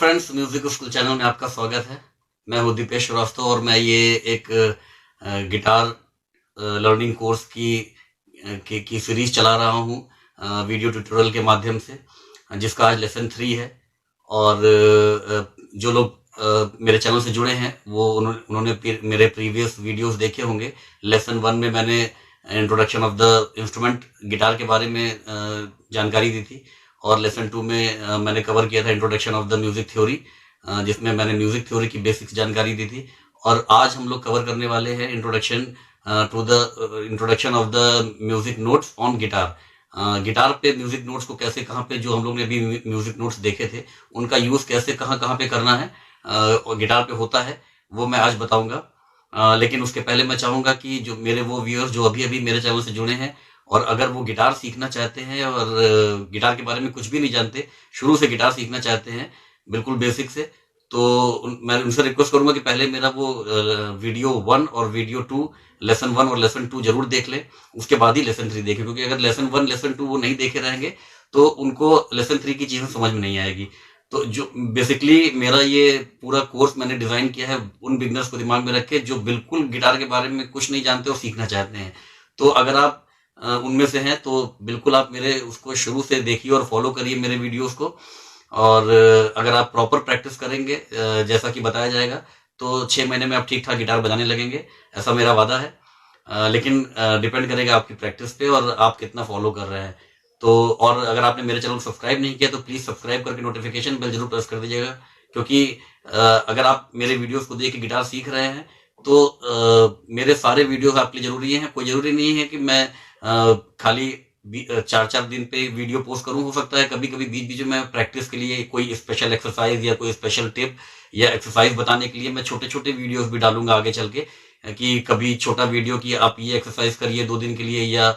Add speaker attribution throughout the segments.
Speaker 1: Friends, music school channel में आपका स्वागत है। मैं हूँ दीपेश श्रीवास्तव और मैं ये एक गिटार लर्निंग कोर्स की सीरीज चला रहा हूँ वीडियो ट्यूटोरियल के माध्यम से, जिसका आज लेसन 3 है। और जो लोग मेरे चैनल से जुड़े हैं वो उन्होंने मेरे प्रीवियस वीडियोस देखे होंगे। लेसन 1 में मैंने introduction of the instrument guitar के बारे में जानकारी दी थी, और लेसन 2 में मैंने कवर किया था introduction of the music theory, जिसमें मैंने म्यूजिक थ्योरी की बेसिक्स जानकारी दी थी। और आज हम लोग कवर करने वाले हैं introduction of the music notes on guitar. Guitar पे म्यूजिक नोट्स को कैसे, कहाँ पे, जो हम लोग ने अभी म्यूजिक नोट्स देखे थे उनका यूज कैसे कहाँ कहाँ पे करना है और गिटार पे होता है, वो मैं आज बताऊंगा। लेकिन उसके पहले मैं चाहूंगा कि जो मेरे वो व्यूअर्स जो अभी अभी मेरे चैनल से जुड़े हैं और अगर वो गिटार सीखना चाहते हैं और गिटार के बारे में कुछ भी नहीं जानते, शुरू से गिटार सीखना चाहते हैं बिल्कुल बेसिक से, तो मैं उनसे रिक्वेस्ट करूंगा कि पहले मेरा वो वीडियो 1 और वीडियो 2, लेसन 1 और लेसन 2 जरूर देख लें। उसके बाद ही लेसन 3 देखें, क्योंकि अगर लेसन 1 लेसन 2 वो नहीं देखे रहेंगे तो उनको लेसन 3 की चीजें समझ में नहीं आएगी। तो जो बेसिकली मेरा ये पूरा कोर्स मैंने डिजाइन किया है उन बिगनर्स को दिमाग में रख के जो बिल्कुल गिटार के बारे में कुछ नहीं जानते और सीखना चाहते हैं। तो अगर आप उनमें से हैं तो बिल्कुल आप मेरे उसको शुरू से देखिए और फॉलो करिए मेरे वीडियोस को। और अगर आप प्रॉपर प्रैक्टिस करेंगे जैसा कि बताया जाएगा तो 6 महीने में आप ठीक ठाक गिटार बजाने लगेंगे, ऐसा मेरा वादा है। लेकिन डिपेंड करेगा आपकी प्रैक्टिस पे और आप कितना फॉलो कर रहे हैं। तो और अगर आपने मेरे चैनल को सब्सक्राइब नहीं किया तो प्लीज सब्सक्राइब करके नोटिफिकेशन बेल जरूर प्रेस कर दीजिएगा, क्योंकि अगर आप मेरे वीडियोस को देख के गिटार सीख रहे हैं तो मेरे सारे वीडियोस आपके लिए जरूरी हैं। कोई जरूरी नहीं है कि मैं खाली 4-4 दिन पे वीडियो पोस्ट करूं। हो सकता है कभी कभी बीच बीच में प्रैक्टिस के लिए कोई स्पेशल एक्सरसाइज या कोई स्पेशल टिप या एक्सरसाइज बताने के लिए मैं छोटे छोटे वीडियोस भी डालूंगा आगे चल के, कि कभी छोटा वीडियो कि आप ये एक्सरसाइज करिए 2 दिन के लिए, या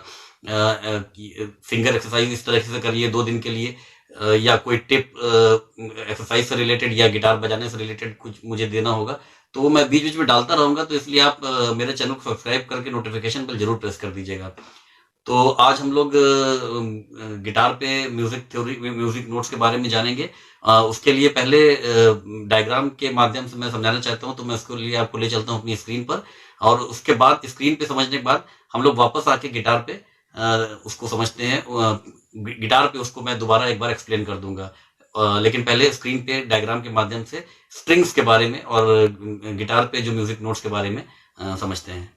Speaker 1: फिंगर एक्सरसाइज इस तरह से करिए 2 दिन के लिए, या कोई टिप एक्सरसाइज से रिलेटेड या गिटार बजाने से रिलेटेड कुछ मुझे देना होगा, तो वो मैं बीच बीच में डालता रहूंगा। तो इसलिए आप मेरे चैनल को सब्सक्राइब करके नोटिफिकेशन बेल जरूर प्रेस कर दीजिएगा। तो आज हम लोग गिटार पे म्यूजिक थ्योरी, म्यूजिक नोट्स के बारे में जानेंगे। उसके लिए पहले डायग्राम के माध्यम से मैं समझाना चाहता हूँ, तो मैं उसके लिए आपको ले चलता हूँ अपनी स्क्रीन पर, और उसके बाद स्क्रीन पे समझने के बाद हम लोग वापस आके गिटार पे उसको समझते हैं। गिटार पे उसको मैं दोबारा एक बार एक्सप्लेन कर दूंगा, लेकिन पहले स्क्रीन पे डायग्राम के माध्यम से स्ट्रिंग्स के बारे में और गिटार पे जो म्यूजिक नोट्स के बारे में समझते हैं।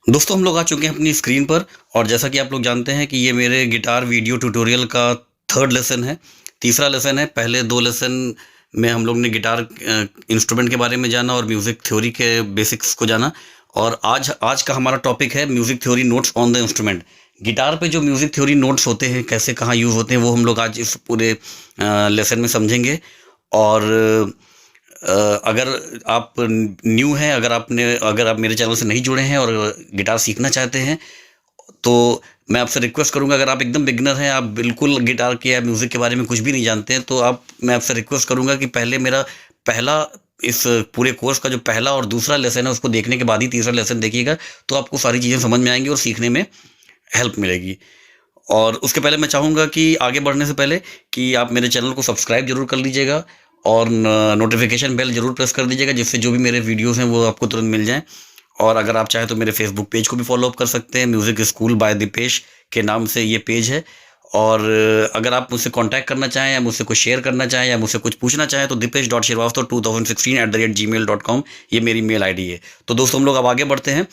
Speaker 1: दोस्तों, हम लोग आ चुके हैं अपनी स्क्रीन पर, और जैसा कि आप लोग जानते हैं कि ये मेरे गिटार वीडियो ट्यूटोरियल का 3rd लेसन है, तीसरा लेसन है। पहले 2 लेसन में हम लोग ने गिटार इंस्ट्रूमेंट के बारे में जाना और म्यूजिक थ्योरी के बेसिक्स को जाना, और आज का हमारा टॉपिक है music theory notes on the instrument. Guitar पे जो म्यूजिक थ्योरी नोट्स होते हैं, कैसे कहाँ यूज होते हैं, वो हम लोग आज इस पूरे लेसन में समझेंगे। और अगर आप न्यू हैं, अगर आप मेरे चैनल से नहीं जुड़े हैं और गिटार सीखना चाहते हैं, तो मैं आपसे रिक्वेस्ट करूंगा, अगर आप एकदम बिगिनर हैं, आप बिल्कुल गिटार के या म्यूजिक के बारे में कुछ भी नहीं जानते हैं, तो मैं आपसे रिक्वेस्ट करूंगा कि पहले मेरा पहला, इस पूरे कोर्स का जो पहला और दूसरा लेसन है उसको देखने के बाद ही तीसरा लेसन देखिएगा, तो आपको सारी चीज़ें समझ में आएंगी और सीखने में हेल्प मिलेगी। और उसके पहले मैं चाहूँगा कि आगे बढ़ने से पहले कि आप मेरे चैनल को सब्सक्राइब जरूर कर लीजिएगा और नोटिफिकेशन बेल जरूर प्रेस कर दीजिएगा, जिससे जो भी मेरे वीडियोस हैं वो आपको तुरंत मिल जाएं। और अगर आप चाहें तो मेरे फेसबुक पेज को भी फॉलो अप कर सकते हैं, म्यूजिक स्कूल बाय दीपेश के नाम से ये पेज है। और अगर आप मुझसे कांटेक्ट करना चाहें या मुझसे कुछ शेयर करना चाहें या मुझसे कुछ पूछना चाहें तो dipesh.shrivastava2016@gmail.com ये मेरी मेल आईडी है। तो दोस्तों, हम लोग अब आगे बढ़ते हैं।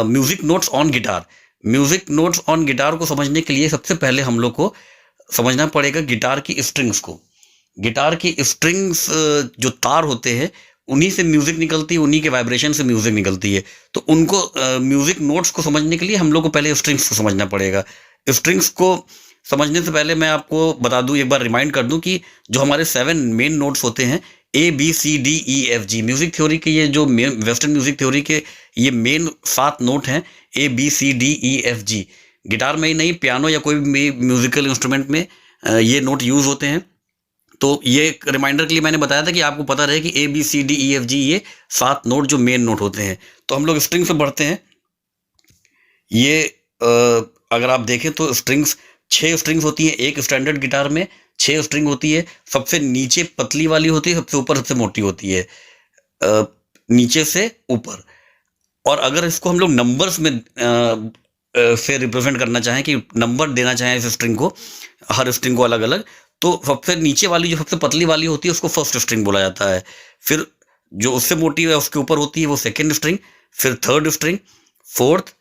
Speaker 1: Music notes on guitar. Music notes on guitar को समझने के लिए सबसे पहले हम लोग को समझना पड़ेगा गिटार की स्ट्रिंग्स को। गिटार की स्ट्रिंग्स जो तार होते हैं उन्हीं से म्यूजिक निकलती है, उन्हीं के वाइब्रेशन से म्यूजिक निकलती है। तो उनको म्यूजिक नोट्स को समझने के लिए हम लोग को पहले स्ट्रिंग्स को समझना पड़ेगा। स्ट्रिंग्स को समझने से पहले मैं आपको बता दूं, एक बार रिमाइंड कर दूं कि जो हमारे 7 मेन नोट्स होते हैं, ABCDEFG, म्यूजिक थ्योरी के ये जो वेस्टर्न म्यूजिक थ्योरी के ये मेन 7 नोट हैं, ABCDEFG। गिटार में ही नहीं, पियानो या कोई भी म्यूजिकल इंस्ट्रूमेंट में ये नोट यूज होते हैं। तो ये एक रिमाइंडर के लिए मैंने बताया था कि आपको पता रहे कि ABCDEFG ये 7 नोट जो मेन नोट होते हैं। तो हम लोग स्ट्रिंग से बढ़ते हैं। ये अगर आप देखें तो स्ट्रिंग्स 6 स्ट्रिंग्स होती हैं एक स्टैंडर्ड गिटार में, 6 स्ट्रिंग होती है, सबसे नीचे पतली वाली होती है, सबसे ऊपर सबसे मोटी होती है, नीचे से ऊपर। और अगर इसको हम लोग नंबर्स में से रिप्रेजेंट करना चाहें, कि नंबर देना चाहें इस स्ट्रिंग को, हर स्ट्रिंग को अलग अलग, तो सबसे नीचे वाली जो सबसे पतली वाली होती है उसको फर्स्ट स्ट्रिंग बोला जाता है। फिर जो उससे मोटी है उसके ऊपर होती है वो सेकेंड स्ट्रिंग, फिर third string, fourth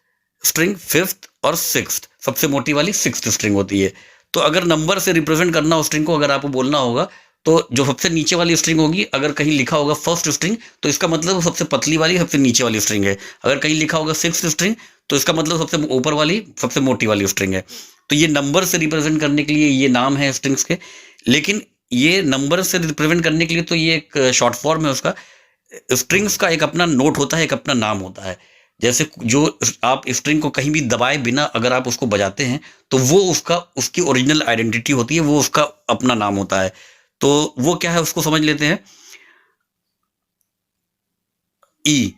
Speaker 1: string, fifth और सिक्स्थ, सबसे मोटी वाली सिक्स्थ स्ट्रिंग होती है। तो अगर नंबर से रिप्रेजेंट करना हो स्ट्रिंग को, अगर आपको बोलना होगा, तो जो सबसे नीचे वाली स्ट्रिंग होगी, अगर कहीं लिखा होगा फर्स्ट स्ट्रिंग, तो इसका मतलब वो सबसे पतली वाली सबसे नीचे वाली स्ट्रिंग है। अगर कहीं लिखा होगा सिक्स्थ स्ट्रिंग, तो इसका मतलब सबसे ऊपर वाली सबसे मोटी वाली स्ट्रिंग है। तो ये नंबर से रिप्रेजेंट करने के लिए ये नाम है स्ट्रिंग्स के। लेकिन ये नंबर से रिप्रेजेंट करने के लिए तो ये एक शॉर्ट फॉर्म है उसका। स्ट्रिंग्स का एक अपना नोट होता है, एक अपना नाम होता है। जैसे जो आप स्ट्रिंग को कहीं भी दबाए बिना अगर आप उसको बजाते हैं, तो वो उसकी ओरिजिनल आइडेंटिटी होती है, वो उसका अपना नाम होता है। तो वो क्या है उसको समझ लेते हैं। ई,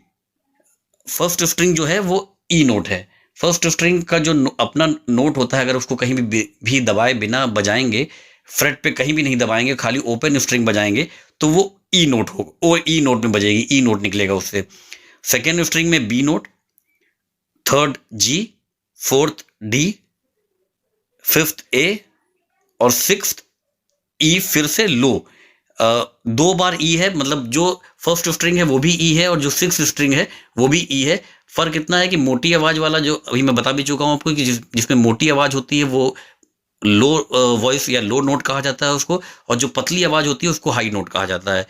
Speaker 1: फर्स्ट स्ट्रिंग जो है वो ई नोट है। फर्स्ट स्ट्रिंग का जो अपना नोट होता है, अगर उसको कहीं भी दबाए बिना बजाएंगे, फ्रेट पे कहीं भी नहीं दबाएंगे, खाली ओपन स्ट्रिंग बजाएंगे, तो वो ई नोट होगा, वो ई नोट में बजेगी, ई नोट निकलेगा उससे। सेकेंड स्ट्रिंग में B note, third ji, fourth D, fifth A और सिक्स्थ ई, फिर से लो। 2 बार ई है, मतलब जो फर्स्ट स्ट्रिंग है वो भी ई है और जो सिक्स्थ स्ट्रिंग है वो भी ई है। फर्क इतना है कि मोटी आवाज वाला, जो अभी मैं बता भी चुका हूं आपको, कि जिसमें मोटी आवाज होती है वो लो वॉइस या लो नोट कहा जाता है उसको, और जो पतली आवाज होती है उसको हाई नोट कहा जाता है।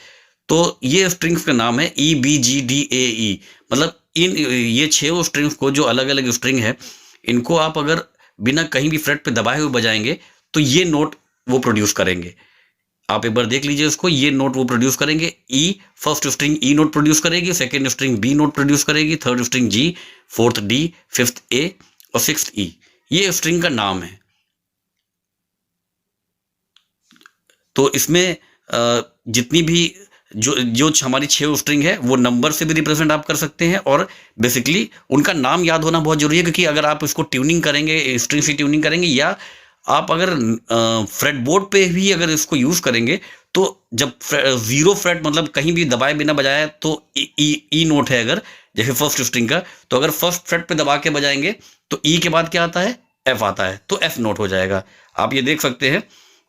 Speaker 1: तो ये स्ट्रिंग्स का नाम है E B G D A ई। मतलब ये 6 स्ट्रिंग्स को, जो अलग अलग स्ट्रिंग है, इनको आप अगर बिना कहीं भी फ्रेट पे दबाए हुए बजाएंगे तो ये नोट वो प्रोड्यूस करेंगे। आप एक बार देख लीजिए इसको, ये नोट वो प्रोड्यूस करेंगे। E, first string E note produce करेगी, second string B note produce करेगी, third string G, fourth D, fifth A और सिक्स्थ ई। ये स्ट्रिंग का नाम है। तो इसमें जितनी भी जो जो हमारी 6 स्ट्रिंग है वो नंबर से भी रिप्रेजेंट आप कर सकते हैं, और बेसिकली उनका नाम याद होना बहुत जरूरी है, क्योंकि अगर आप इसको ट्यूनिंग करेंगे, स्ट्रिंग से ट्यूनिंग करेंगे, या आप अगर फ्रेट बोर्ड पे भी अगर इसको यूज करेंगे, तो जब 0 फ्रेट, मतलब कहीं भी दबाए बिना बजाया, तो ई नोट है अगर, जैसे फर्स्ट स्ट्रिंग का, तो अगर फर्स्ट फ्रेट पे दबा के बजाएंगे तो ई के बाद क्या आता है, एफ आता है, तो एफ नोट हो जाएगा। आप ये देख सकते हैं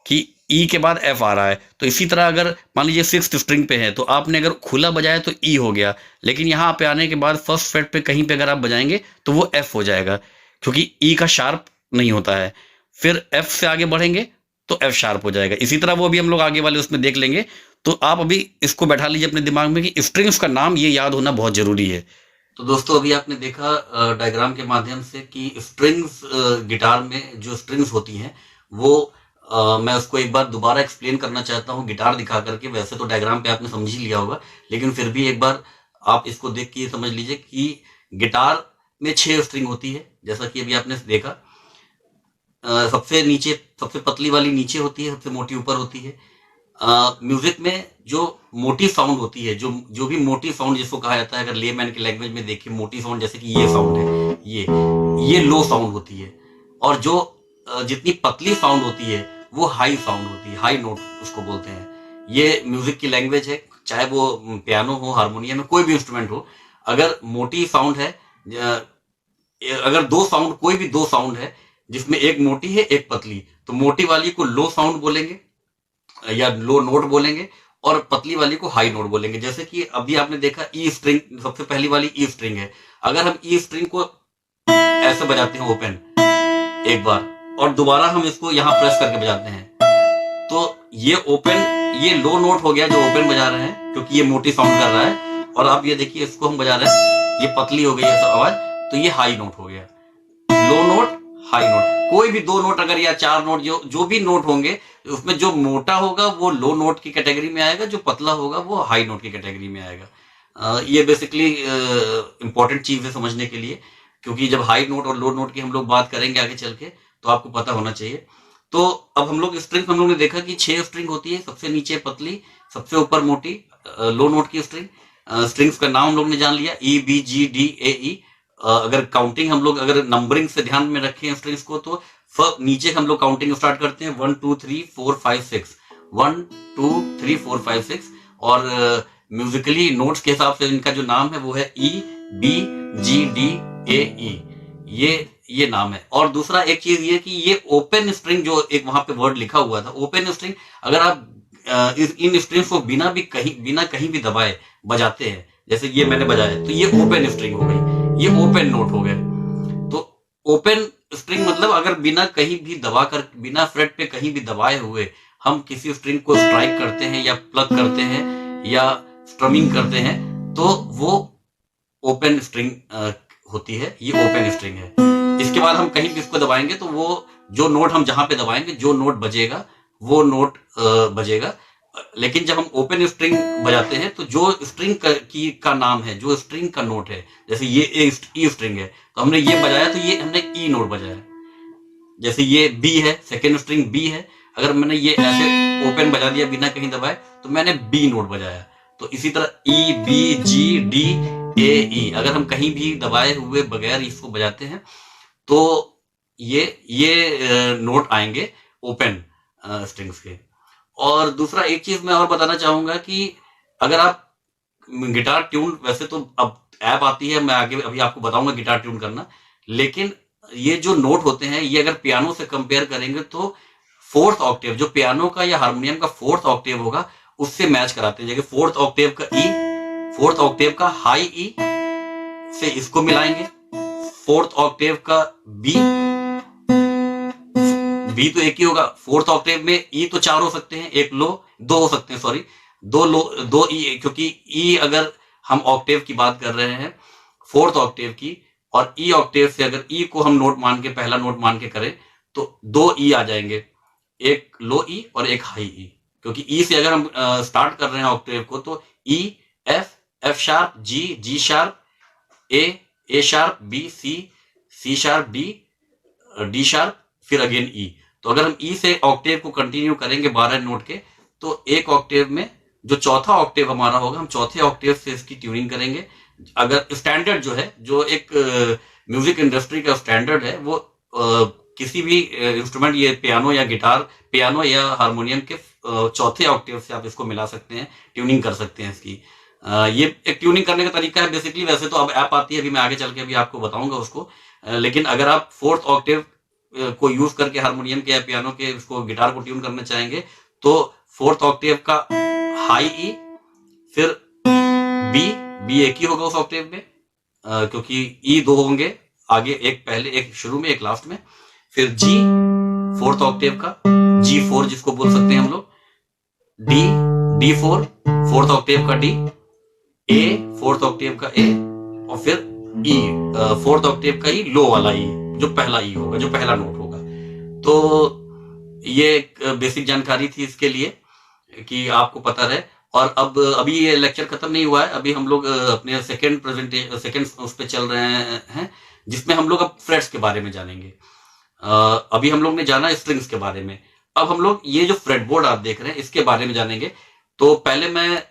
Speaker 1: कि ई के बाद एफ आ रहा है। तो इसी तरह अगर मान लीजिए सिक्स्थ स्ट्रिंग पे है, तो आपने अगर खुला बजाया तो ई हो गया, लेकिन यहाँ पे आने के बाद फर्स्ट फ्रेट पे कहीं पे अगर आप बजाएंगे तो वो एफ हो जाएगा, क्योंकि ई का शार्प नहीं होता है। फिर एफ से आगे बढ़ेंगे तो एफ शार्प हो जाएगा। इसी तरह वो भी हम लोग आगे वाले उसमें देख लेंगे। तो आप अभी इसको बैठा लीजिए अपने दिमाग में कि स्ट्रिंग्स का नाम ये याद होना बहुत जरूरी है। तो दोस्तों अभी आपने देखा डायग्राम के माध्यम से कि स्ट्रिंग्स, गिटार में जो स्ट्रिंग्स होती हैं वो मैं उसको एक बार दोबारा एक्सप्लेन करना चाहता हूँ गिटार दिखा करके। वैसे तो डायग्राम पे आपने समझ ही लिया होगा, लेकिन फिर भी एक बार आप इसको देख के समझ लीजिए कि गिटार में 6 स्ट्रिंग होती है, जैसा कि अभी आपने देखा। सबसे नीचे, सबसे पतली वाली नीचे होती है, सबसे मोटी ऊपर होती है। म्यूजिक में जो मोटी साउंड होती है, जो भी मोटी साउंड जिसको कहा जाता है, अगर लेमैन की लैंग्वेज में देखिए, मोटी साउंड जैसे कि ये साउंड है, ये लो साउंड होती है। और जो जितनी पतली साउंड होती है वो हाई साउंड होती है, हाई नोट उसको बोलते हैं। ये म्यूजिक की लैंग्वेज है, चाहे वो पियानो हो, हारमोनियम हो, कोई भी इंस्ट्रूमेंट हो। अगर मोटी साउंड है, अगर कोई भी दो साउंड है जिसमें एक मोटी है एक पतली, तो मोटी वाली को लो साउंड बोलेंगे या लो नोट बोलेंगे, और पतली वाली को हाई नोट बोलेंगे। जैसे कि अभी आपने देखा ई स्ट्रिंग, सबसे पहली वाली ई स्ट्रिंग है। अगर हम ई स्ट्रिंग को ऐसे बजाते हैं ओपन एक बार, और दोबारा हम इसको यहाँ प्रेस करके बजाते हैं, तो ये ओपन, ये लो नोट हो गया जो ओपन बजा रहे हैं, क्योंकि ये मोटी साउंड कर रहा है। और आप ये देखिए, इसको हम बजा रहे हैं, ये पतली हो गई है आवाज, तो ये हाई नोट हो गया। लो नोट, हाई नोट, कोई भी 2 नोट अगर या 4 नोट, जो भी नोट होंगे, उसमें जो मोटा होगा वो लो नोट की कैटेगरी में आएगा, जो पतला होगा वो हाई नोट की कैटेगरी में आएगा। ये बेसिकली इंपॉर्टेंट चीज है समझने के लिए, क्योंकि जब हाई नोट और लो नोट की हम लोग बात करेंगे आगे चल के, तो आपको पता होना चाहिए। तो अब हम लोग स्ट्रिंग, हम लोग ने देखा कि 6 स्ट्रिंग होती है, सबसे नीचे पतली, सबसे ऊपर मोटी, लो नोट की स्ट्रिंग। स्ट्रिंग्स का नाम हम लोग ने जान लिया, E B G D A ई। अगर काउंटिंग हम लोग अगर नंबरिंग से ध्यान में रखें स्ट्रिंग्स को, तो नीचे हम लोग काउंटिंग स्टार्ट करते हैं 1 2 3 4 5 6, 1 2 3 4 5 6, और म्यूजिकली नोट्स के हिसाब से इनका जो नाम है वो है E B G D A E, ये नाम है। और दूसरा एक चीज ये कि ये ओपन स्ट्रिंग जो एक वहां पे वर्ड लिखा हुआ था, ओपन स्ट्रिंग, अगर आप इन स्ट्रिंग्स को बिना कहीं भी दबाए बजाते हैं, जैसे ये मैंने बजाया, तो ये ओपन स्ट्रिंग हो गई, ये ओपन नोट हो गए। तो ओपन स्ट्रिंग मतलब अगर बिना कहीं भी दबा कर, बिना फ्रेट पे कहीं भी दबाए हुए हम किसी स्ट्रिंग को स्ट्राइक करते हैं या प्लग करते हैं या स्ट्रमिंग करते हैं, तो वो ओपन स्ट्रिंग होती है, ये ओपन स्ट्रिंग है। इसके बाद हम कहीं भी इसको दबाएंगे तो वो जो नोट हम जहां पे दबाएंगे, जो नोट बजेगा वो नोट बजेगा। लेकिन जब हम ओपन स्ट्रिंग बजाते हैं तो जो स्ट्रिंग का नाम है, जो स्ट्रिंग का नोट है, जैसे ये ई स्ट्रिंग है तो हमने ये बजाया तो ये हमने ई नोट बजाया। जैसे ये बी है, सेकेंड स्ट्रिंग बी है, अगर मैंने ये ऐसे ओपन बजा दिया बिना कहीं दबाए तो मैंने बी नोट बजाया। तो इसी तरह E B G D A ई, अगर हम कहीं भी दबाए हुए बगैर इसको बजाते हैं तो ये नोट आएंगे ओपन स्ट्रिंग्स के। और दूसरा एक चीज मैं और बताना चाहूंगा कि अगर आप गिटार ट्यून, वैसे तो अब ऐप आती है, मैं आगे अभी आपको बताऊंगा गिटार ट्यून करना, लेकिन ये जो नोट होते हैं ये अगर पियानो से कंपेयर करेंगे तो फोर्थ ऑक्टेव, जो पियानो का या हारमोनियम का फोर्थ ऑक्टेव होगा उससे मैच कराते हैं। जैसे फोर्थ ऑक्टेव का ई, फोर्थ ऑक्टेव का हाई ई से इसको मिलाएंगे, फोर्थ ऑक्टेव का बी तो एक ही होगा, फोर्थ ऑक्टेव में ई तो 4 हो सकते हैं, एक लो, 2 हो सकते हैं, सॉरी, 2 लो 2 ई, क्योंकि ई अगर हम ऑक्टेव की बात कर रहे हैं फोर्थ ऑक्टेव की, और ई ऑक्टेव से अगर ई को हम नोट मान के, पहला नोट मान के करें तो 2 ई आ जाएंगे, एक लो ई और एक हाई ई। क्योंकि ई से अगर हम स्टार्ट कर रहे हैं ऑक्टेव को तो E F sharp G sharp A sharp B C sharp D sharp, फिर अगेन ई। तो अगर हम ई से ऑक्टेव को कंटिन्यू करेंगे 12 नोट के, तो एक ऑक्टेव में जो चौथा ऑक्टेव हमारा होगा, हम चौथे ऑक्टेव से इसकी ट्यूनिंग करेंगे। अगर स्टैंडर्ड जो है, जो एक म्यूजिक इंडस्ट्री का स्टैंडर्ड है, वो किसी भी इंस्ट्रूमेंट, ये पियानो या गिटार, पियानो या हारमोनियम के चौथे ऑक्टेव से आप इसको मिला सकते हैं, ट्यूनिंग कर सकते हैं इसकी। ये एक ट्यूनिंग करने का तरीका है बेसिकली। वैसे तो अब ऐप आती है, अभी मैं आगे चल के अभी आपको बताऊंगा उसको, लेकिन अगर आप फोर्थ ऑक्टेव को यूज करके हारमोनियम के या पियानो के इसको गिटार को ट्यून करना चाहेंगे तो फोर्थ ऑक्टेव का हाई ई, फिर बी एक ही होगा उस ऑक्टेव में, क्योंकि ई 2 होंगे आगे, एक पहले, एक शुरू में, एक लास्ट में, फिर जी फोर्थ ऑक्टेव का G4 जिसको बोल सकते हैं हम लोग, D4 फोर्थ ऑक्टेव का D, A फोर्थ ऑक्टेव का A, और फिर E फोर्थ ऑक्टेव का E, लो वाला E, जो पहला E होगा, जो पहला नोट होगा। तो ये एक बेसिक जानकारी थी इसके लिए कि आपको पता रहे। और अब अभी ये लेक्चर खत्म नहीं हुआ है, अभी हम लोग अपने सेकेंड उस पे चल रहे हैं, जिसमें हम लोग अब फ्रेट्स के बारे में जानेंगे। अभी हम लोग ने जाना स्ट्रिंग्स के बारे में, अब हम लोग ये जो फ्रेटबोर्ड आप देख रहे हैं इसके बारे में जानेंगे। तो पहले मैं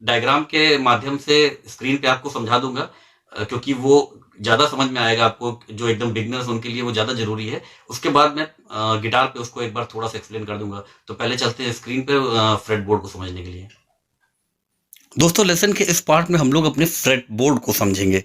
Speaker 1: डायग्राम के माध्यम से स्क्रीन पे आपको समझा दूंगा, क्योंकि वो ज्यादा समझ में आएगा आपको, जो एकदम बिगनर्स उनके लिए वो ज्यादा जरूरी है। उसके बाद मैं गिटार पे उसको एक बार थोड़ा सा एक्सप्लेन कर दूंगा। तो पहले चलते हैं स्क्रीन पे फ्रेटबोर्ड को समझने के लिए। दोस्तों, लेसन के इस पार्ट में हम लोग अपने फ्रेटबोर्ड को समझेंगे।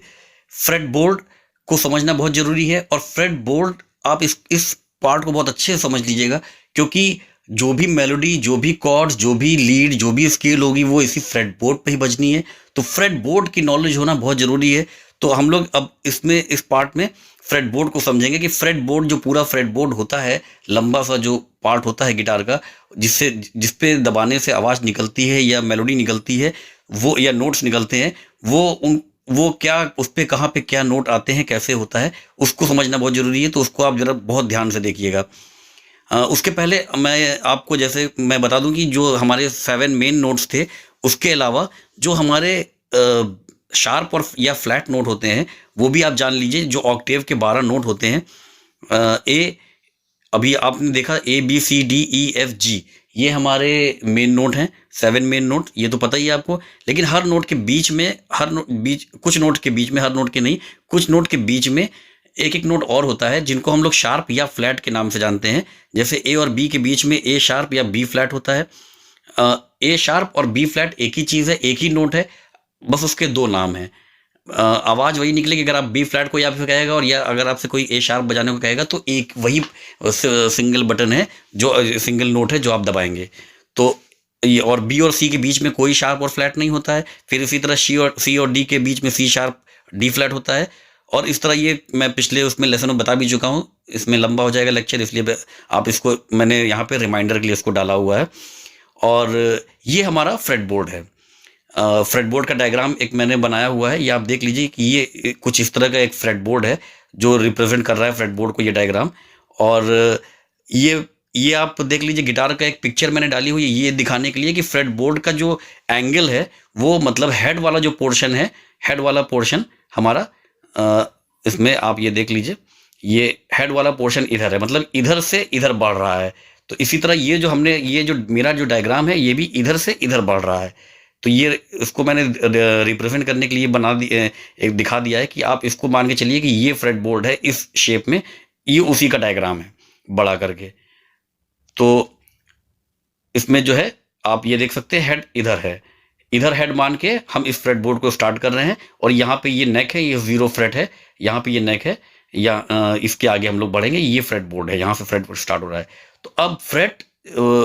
Speaker 1: फ्रेटबोर्ड को समझना बहुत जरूरी है, और फ्रेटबोर्ड आप इस पार्ट को बहुत अच्छे से समझ लीजिएगा, क्योंकि जो भी मेलोडी, जो भी कॉर्ड्स, जो भी लीड, जो भी स्केल होगी वो इसी फ्रेटबोर्ड पे ही बजनी है। तो फ्रेटबोर्ड की नॉलेज होना बहुत जरूरी है। तो हम लोग अब इसमें, इस पार्ट में फ्रेटबोर्ड को समझेंगे कि फ्रेटबोर्ड, जो पूरा फ्रेटबोर्ड होता है, लंबा सा जो पार्ट होता है गिटार का, जिसपे दबाने से आवाज निकलती है या मेलोडी निकलती है, वो या नोट्स निकलते हैं, वो क्या, उस पे कहाँ पे क्या नोट आते हैं, कैसे होता है, उसको समझना बहुत जरूरी है। तो उसको आप जरा बहुत ध्यान से देखिएगा। उसके पहले मैं आपको, जैसे मैं बता दूं कि जो हमारे 7 मेन नोट्स थे, उसके अलावा जो हमारे शार्प और या फ्लैट नोट होते हैं वो भी आप जान लीजिए। जो ऑक्टेव के 12 नोट होते हैं, अभी आपने देखा A B C D E F G, ये हमारे मेन नोट हैं, 7 मेन नोट, ये तो पता ही है आपको। लेकिन हर नोट के बीच में, कुछ नोट के बीच में, हर नोट के नहीं, कुछ नोट के बीच में एक एक नोट और होता है जिनको हम लोग शार्प या फ्लैट के नाम से जानते हैं। जैसे ए और बी के बीच में ए शार्प या बी फ्लैट होता है। ए शार्प और बी फ्लैट एक ही चीज़ है, एक ही नोट है, बस उसके दो नाम हैं। आवाज़ वही निकलेगी अगर आप बी फ्लैट को या फिर कहेगा, और या अगर आपसे कोई ए शार्प बजाने को कहेगा तो एक वही सिंगल बटन है, जो सिंगल नोट है जो आप दबाएंगे। तो ये, और बी और सी के बीच में कोई शार्प और फ्लैट नहीं होता है। फिर इसी तरह सी और डी के बीच में सी शार्प डी फ्लैट होता है। और इस तरह ये मैं पिछले उसमें लेसन में बता भी चुका हूँ, इसमें लंबा हो जाएगा लेक्चर, इसलिए आप इसको, मैंने यहाँ पे रिमाइंडर के लिए इसको डाला हुआ है। और ये हमारा फ्रेट बोर्ड है। फ्रेट बोर्ड का डायग्राम एक मैंने बनाया हुआ है, ये आप देख लीजिए कि ये कुछ इस तरह का एक फ्रेट बोर्ड है जो रिप्रेजेंट कर रहा है फ्रेट बोर्ड को, ये डायग्राम। और ये आप देख लीजिए, गिटार का एक पिक्चर मैंने डाली हुई है ये दिखाने के लिए कि फ्रेट बोर्ड का जो एंगल है वो, मतलब हेड वाला जो पोर्शन है, हेड वाला पोर्शन हमारा, इसमें आप ये देख लीजिए, ये हेड वाला पोर्शन इधर है, मतलब इधर से इधर बढ़ रहा है। तो इसी तरह ये जो हमने, ये जो मेरा जो डायग्राम है ये भी इधर से इधर बढ़ रहा है। तो ये इसको मैंने रिप्रेजेंट करने के लिए बना दिया, एक दिखा दिया है कि आप इसको मान के चलिए कि ये फ्रेट बोर्ड है इस शेप में, ये उसी का डायग्राम है बड़ा करके। तो इसमें जो है आप ये देख सकते हैं हेड इधर है, इधर हेड मान के हम इस फ्रेट बोर्ड को स्टार्ट कर रहे हैं। और यहाँ पे ये नेक है, ये 0 फ्रेट है, यहाँ पे ये नेक है, या इसके आगे हम लोग बढ़ेंगे, ये फ्रेट बोर्ड है, यहाँ से फ्रेट बोर्ड स्टार्ट हो रहा है। तो अब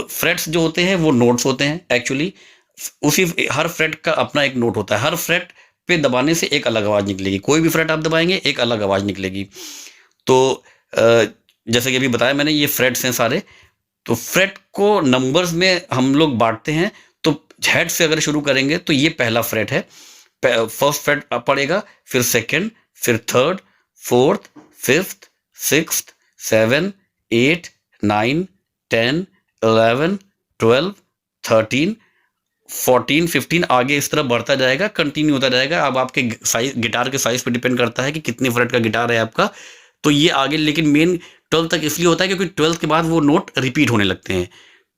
Speaker 1: फ्रेट्स जो होते हैं वो नोट्स होते हैं एक्चुअली। उसी, हर फ्रेट का अपना एक नोट होता है, हर फ्रेट पे दबाने से एक अलग आवाज़ निकलेगी, कोई भी फ्रेट आप दबाएंगे एक अलग आवाज़ निकलेगी। तो जैसे कि अभी बताया मैंने, ये फ्रेट्स हैं सारे। तो फ्रेट को नंबर्स में हम लोग बांटते हैं। तो हेड से अगर शुरू करेंगे तो ये पहला फ्रेट है, फर्स्ट फ्रेट पड़ेगा, फिर सेकंड, फिर थर्ड, फोर्थ, फिफ्थ, सिक्स्थ, 7, 8, 9, 10, 11, 12, 13, 14, 15, आगे इस तरह बढ़ता जाएगा, कंटिन्यू होता जाएगा। अब आपके साइज, गिटार के साइज पे डिपेंड करता है कि कितने फ्रेट का गिटार है आपका। तो ये आगे, लेकिन मेन 12 तक इसलिए होता है क्योंकि 12 के बाद वो नोट रिपीट होने लगते हैं।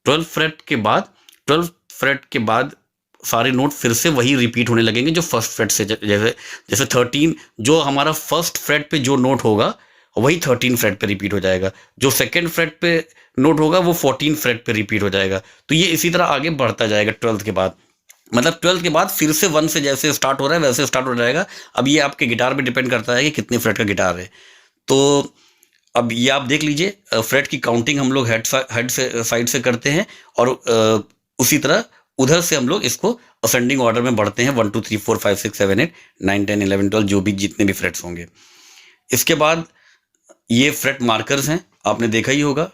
Speaker 1: 12 फ्रेट के बाद सारे नोट फिर से वही रिपीट होने लगेंगे जो फर्स्ट फ्रेट से, जैसे 13, जो हमारा फर्स्ट फ्रेट पे जो नोट होगा वही 13 फ्रेट पे रिपीट हो जाएगा, जो सेकंड फ्रेट पे नोट होगा वो 14 फ्रेट पे रिपीट हो जाएगा। तो ये इसी तरह आगे बढ़ता जाएगा 12 के बाद, मतलब 12 के बाद फिर से 1 से जैसे स्टार्ट हो रहा है वैसे स्टार्ट हो जाएगा। अब ये आपके गिटार पे डिपेंड करता है कि कितने फ्रेट का गिटार है। तो अब ये आप देख लीजिए, फ्रेट की काउंटिंग हम लोग हेड से साइड से करते हैं, और उसी तरह उधर से हम लोग इसको असेंडिंग ऑर्डर में बढ़ते हैं, 1 2 3 4 5 6 7 8 9 10 11 12, जो भी जितने भी फ्रेट्स होंगे। इसके बाद ये फ्रेट मार्कर्स हैं, आपने देखा ही होगा,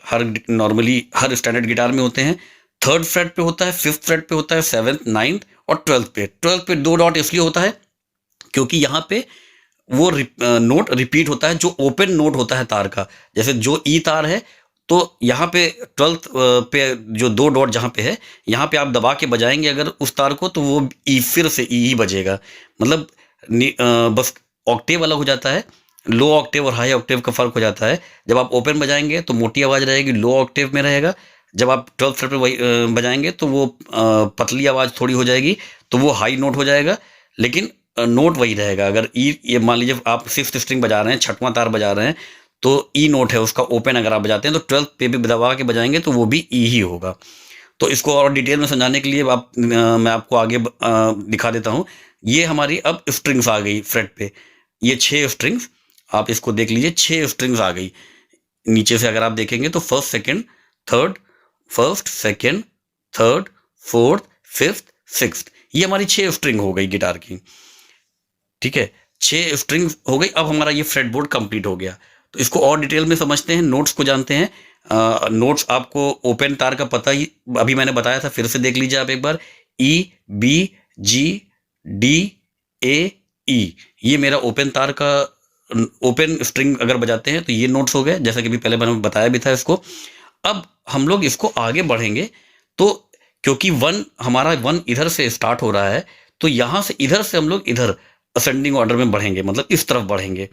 Speaker 1: नॉर्मली हर स्टैंडर्ड गिटार में होते हैं। 3rd फ्रेट पे होता है, 5th फ्रेट पे होता है, 7th 9th और 12th पे 2 डॉट इसलिए होता है क्योंकि यहाँ पे वो नोट रिपीट होता है, जो ओपन नोट होता है तार का। जैसे जो ई तार है, तो यहाँ पे 12th पे जो 2 डॉट जहाँ पे है, यहाँ पे आप दबा के बजाएंगे अगर उस तार को, तो वो ई फिर से ई ही बजेगा, मतलब बस ऑक्टेव अलग हो जाता है, लो ऑक्टेव और हाई ऑक्टेव का फर्क हो जाता है। जब आप ओपन बजाएंगे तो मोटी आवाज़ रहेगी, लो ऑक्टेव में रहेगा। जब आप 12th फ्रेट पे बजाएंगे तो वो पतली आवाज़ थोड़ी हो जाएगी, तो वो हाई नोट हो जाएगा, लेकिन नोट वही रहेगा। अगर ई, ये मान लीजिए आप 6th स्ट्रिंग बजा रहे हैं, 6वां तार बजा रहे हैं, तो ई नोट है उसका ओपन, अगर आप बजाते हैं तो 12th पे भी दबा के बजाएंगे तो वो भी ई ही होगा। तो इसको और डिटेल में समझाने के लिए मैं आपको आगे दिखा देता हूँ। ये हमारी अब स्ट्रिंग्स आ गई फ्रेट पे, ये 6 स्ट्रिंग्स, आप इसको देख लीजिए, 6 स्ट्रिंग्स आ गई। नीचे से अगर आप देखेंगे तो first second third, first second third, fourth, fifth, sixth, ये हमारी 6 स्ट्रिंग हो गई गिटार की। ठीक है, 6 स्ट्रिंग्स हो गई। अब हमारा ये फ्रेट बोर्ड कंप्लीट हो गया। तो इसको और डिटेल में समझते हैं, नोट्स को जानते हैं। नोट्स आपको ओपन तार का पता ही अभी मैंने बताया था, फिर से देख लीजिए आप एक बार। ई, बी, जी, डी, ए, ई, ये मेरा ओपन तार का ओपन स्ट्रिंग अगर बजाते हैं तो ये नोट्स हो गए, जैसा कि भी पहले मैंने बताया भी था इसको। अब हम लोग इसको आगे बढ़ेंगे, तो क्योंकि 1 हमारा 1 इधर से स्टार्ट हो रहा है, तो यहाँ से इधर से हम लोग इधर असेंडिंग ऑर्डर में बढ़ेंगे, मतलब इस तरफ बढ़ेंगे।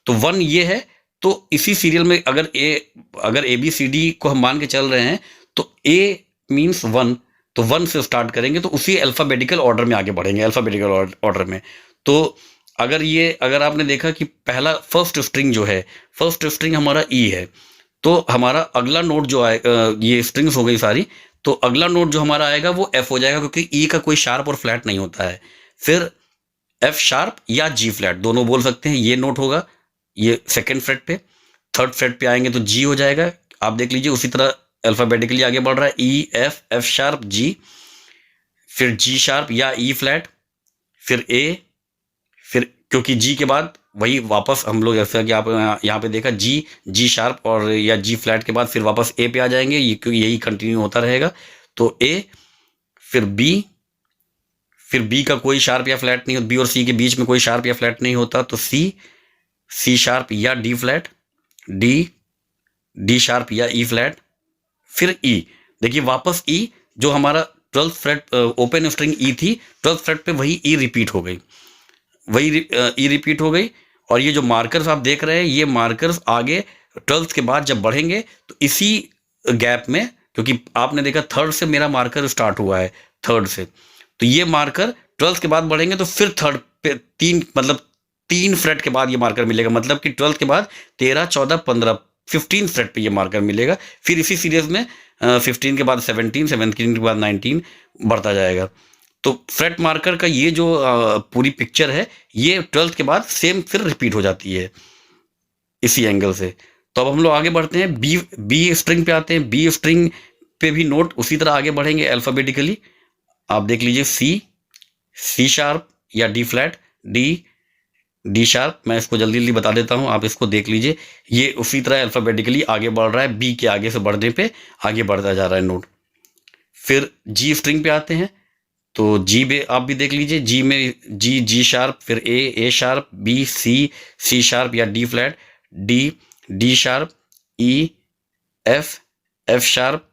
Speaker 1: तो 1 ये है, तो इसी सीरियल में अगर ए बी सी डी को हम मान के चल रहे हैं, तो ए मीन्स 1, तो 1 से स्टार्ट करेंगे तो उसी अल्फ़ाबेटिकल ऑर्डर में आगे बढ़ेंगे, अल्फ़ाबेटिकल ऑर्डर में। तो अगर आपने देखा कि पहला फर्स्ट स्ट्रिंग जो है, फर्स्ट स्ट्रिंग हमारा ई है, तो हमारा अगला नोट जो आए, ये स्ट्रिंग्स हो गई सारी, तो अगला नोट जो हमारा आएगा वो एफ हो जाएगा, क्योंकि ई का कोई शार्प और फ्लैट नहीं होता है। फिर एफ शार्प या जी फ्लैट दोनों बोल सकते हैं, ये नोट होगा, ये सेकेंड फ्रेट पे। थर्ड फ्रेट पे आएंगे तो जी हो जाएगा, आप देख लीजिए उसी तरह अल्फ़ाबेटिकली आगे बढ़ रहा है, ई एफ, एफ शार्प, जी, फिर जी शार्प या ई फ्लैट, फिर ए, फिर क्योंकि जी के बाद वही वापस हम लोग, जैसा कि आप यहाँ पे देखा, जी शार्प और या जी फ्लैट के बाद फिर वापस ए पे आ जाएंगे, ये क्योंकि यही कंटिन्यू होता रहेगा। तो ए, फिर बी, फिर बी का कोई शार्प या फ्लैट नहीं होता, बी और सी के बीच में कोई शार्प या फ्लैट नहीं होता, तो सी शार्प या डी फ्लैट, डी शार्प या ई फ्लैट, फिर ई। देखिए वापस ई, जो हमारा 12th फ्रेट ओपन स्ट्रिंग ई थी, 12th फ्रेट पे वही ई रिपीट हो गई, वही ई रिपीट हो गई। और ये जो मार्कर्स आप देख रहे हैं, ये मार्कर्स आगे 12th के बाद जब बढ़ेंगे तो इसी गैप में, क्योंकि आपने देखा थर्ड से मेरा मार्कर स्टार्ट हुआ है, थर्ड से, तो ये मार्कर 12th के बाद बढ़ेंगे तो फिर थर्ड पे 3 फ्रेट के बाद ये मार्कर मिलेगा, मतलब कि 12th के बाद 13, 14, 15, 15 फ्रेट पे ये मार्कर मिलेगा। फिर इसी सीरीज में 15 के बाद 17, 17 के बाद 19 बढ़ता जाएगा। तो फ्रेट मार्कर का ये जो पूरी पिक्चर है, ये 12th के बाद सेम फिर रिपीट हो जाती है इसी एंगल से। तो अब हम लोग आगे बढ़ते हैं, बी स्ट्रिंग पे आते हैं। बी स्ट्रिंग पे भी नोट उसी तरह आगे बढ़ेंगे अल्फ़ाबेटिकली। आप देख लीजिए सी शार्प या डी फ्लैट, डी शार्प, मैं इसको जल्दी जल्दी बता देता हूँ, आप इसको देख लीजिए, ये उसी तरह अल्फ़ाबेटिकली आगे बढ़ रहा है, बी के आगे से बढ़ने पे आगे बढ़ता जा रहा है नोट। फिर जी स्ट्रिंग पे आते हैं, तो जी में आप भी देख लीजिए, जी में जी शार्प, फिर ए शार्प, बी, सी शार्प या D flat, D sharp, E, F sharp,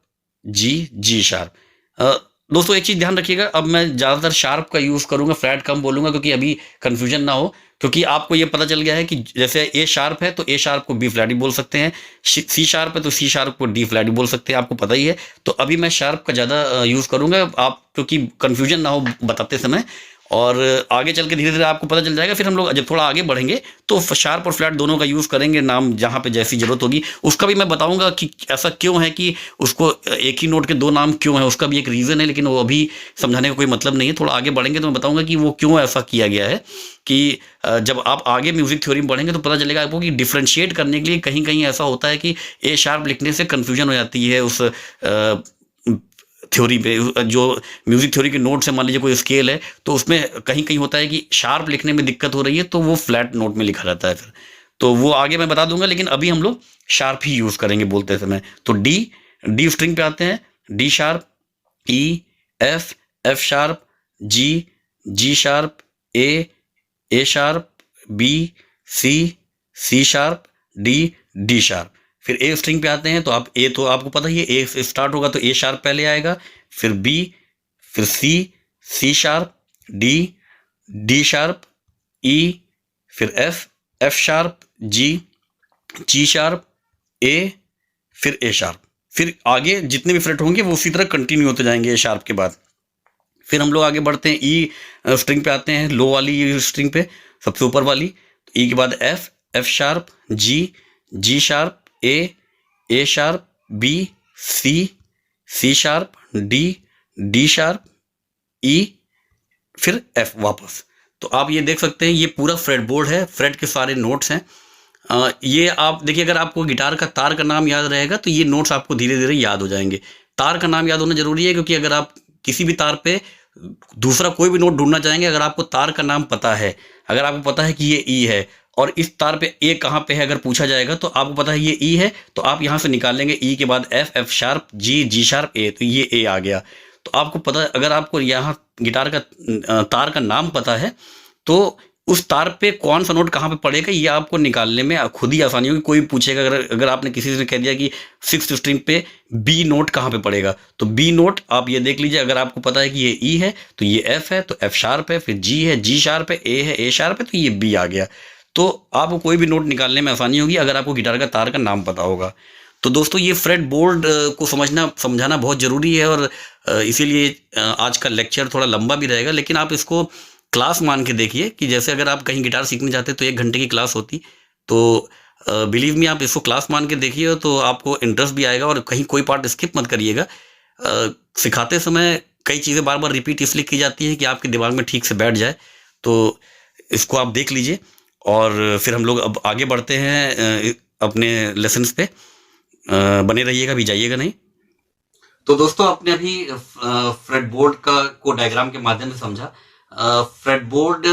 Speaker 1: G sharp. दोस्तों एक चीज़ ध्यान रखिएगा, अब मैं ज़्यादातर शार्प का यूज़ करूँगा, फ्लैट कम बोलूँगा, क्योंकि अभी कन्फ्यूजन ना हो, क्योंकि आपको ये पता चल गया है कि जैसे ए शार्प है तो ए शार्प को बी फ्लैट भी बोल सकते हैं, सी शार्प है तो सी शार्प को डी फ्लैट भी बोल सकते हैं, आपको पता ही है। तो अभी मैं शार्प का ज़्यादा यूज़ करूँगा, आप क्योंकि कन्फ्यूजन ना हो बताते समय, और आगे चल के धीरे धीरे आपको पता चल जाएगा। फिर हम लोग जब थोड़ा आगे बढ़ेंगे तो शार्प और फ्लैट दोनों का यूज़ करेंगे, नाम जहाँ पे जैसी ज़रूरत होगी उसका भी मैं बताऊंगा कि ऐसा क्यों है कि उसको एक ही नोट के 2 नाम क्यों है, उसका भी एक रीज़न है, लेकिन वो अभी समझाने का कोई मतलब नहीं है। थोड़ा आगे बढ़ेंगे तो मैं बताऊंगा कि वो क्यों ऐसा किया गया है, कि जब आप आगे म्यूज़िक थ्योरी में बढ़ेंगे तो पता चलेगा आपको कि डिफ्रेंशिएट करने के लिए कहीं कहीं ऐसा होता है कि ए शार्प लिखने से कन्फ्यूजन हो जाती है उस थ्योरी पे। जो म्यूज़िक थ्योरी के नोट से मान लीजिए कोई स्केल है, तो उसमें कहीं कहीं होता है कि शार्प लिखने में दिक्कत हो रही है, तो वो फ्लैट नोट में लिखा रहता है फिर, तो वो आगे मैं बता दूंगा, लेकिन अभी हम लोग शार्प ही यूज़ करेंगे बोलते समय। तो डी स्ट्रिंग पे आते हैं, D sharp, E, F sharp, G sharp, A sharp, B, C sharp, D sharp. फिर ए स्ट्रिंग पे आते हैं, तो आप ए तो आपको पता ही है, ए से स्टार्ट होगा तो ए शार्प पहले आएगा, फिर बी, फिर सी शार्प, डी शार्प, ई, फिर एफ शार्प, जी शार्प, ए, फिर ए शार्प। फिर आगे जितने भी फ्रेट होंगे वो उसी तरह कंटिन्यू होते जाएंगे ए शार्प के बाद। फिर हम लोग आगे बढ़ते हैं, ई स्ट्रिंग पे आते हैं, लो वाली स्ट्रिंग पे, सबसे ऊपर वाली। ई के बाद F sharp, G sharp, A sharp, B, C sharp, D sharp, E, फिर एफ वापस। तो आप ये देख सकते हैं, ये पूरा फ्रेट बोर्ड है, फ्रेट के सारे नोट्स हैं। ये आप देखिए, अगर आपको गिटार का तार का नाम याद रहेगा तो ये नोट्स आपको धीरे धीरे याद हो जाएंगे। तार का नाम याद होना जरूरी है, क्योंकि अगर आप किसी भी तार पे दूसरा कोई भी नोट ढूंढना चाहेंगे, अगर आपको तार का नाम पता है, अगर आपको पता है कि ये ई है और इस तार पे ए कहाँ पे है अगर पूछा जाएगा, तो आपको पता है ये ई है, तो आप यहाँ से निकाल लेंगे ई के बाद एफ शार्प, जी शार्प, ए, तो ये ए आ गया। तो आपको पता, अगर आपको यहाँ गिटार का तार का नाम पता है तो उस तार पे कौन सा नोट कहाँ पे पड़ेगा ये आपको निकालने में खुद ही आसानी होगी। कोई पूछेगा, अगर आपने किसी से कह दिया कि 6th स्ट्रिंग पे बी नोट कहाँ पे पड़ेगा, तो बी नोट आप ये देख लीजिए, अगर आपको पता है कि ये ई है तो ये एफ है, तो एफ शार्प है, फिर जी है, जी शार्प है, ए शार्प है, तो ये बी आ गया। तो आपको कोई भी नोट निकालने में आसानी होगी अगर आपको गिटार का तार का नाम पता होगा। तो दोस्तों ये फ्रेट बोर्ड को समझाना बहुत ज़रूरी है, और इसीलिए आज का लेक्चर थोड़ा लंबा भी रहेगा, लेकिन आप इसको क्लास मान के देखिए कि जैसे अगर आप कहीं गिटार सीखने जाते तो 1 घंटे की क्लास होती, तो बिलीव मी आप इसको क्लास मान के देखिए तो आपको इंटरेस्ट भी आएगा, और कहीं कोई पार्ट स्किप मत करिएगा। सिखाते समय कई चीज़ें बार बार रिपीट इसलिए की जाती हैं कि आपके दिमाग में ठीक से बैठ जाए, तो इसको आप देख लीजिए। और फिर हम लोग अब आगे बढ़ते हैं अपने लेसन्स पे। बने रहिएगा, भी जाइएगा नहीं। तो दोस्तों आपने अभी फ्रेट बोर्ड को डायग्राम के माध्यम से समझा। फ्रेट बोर्ड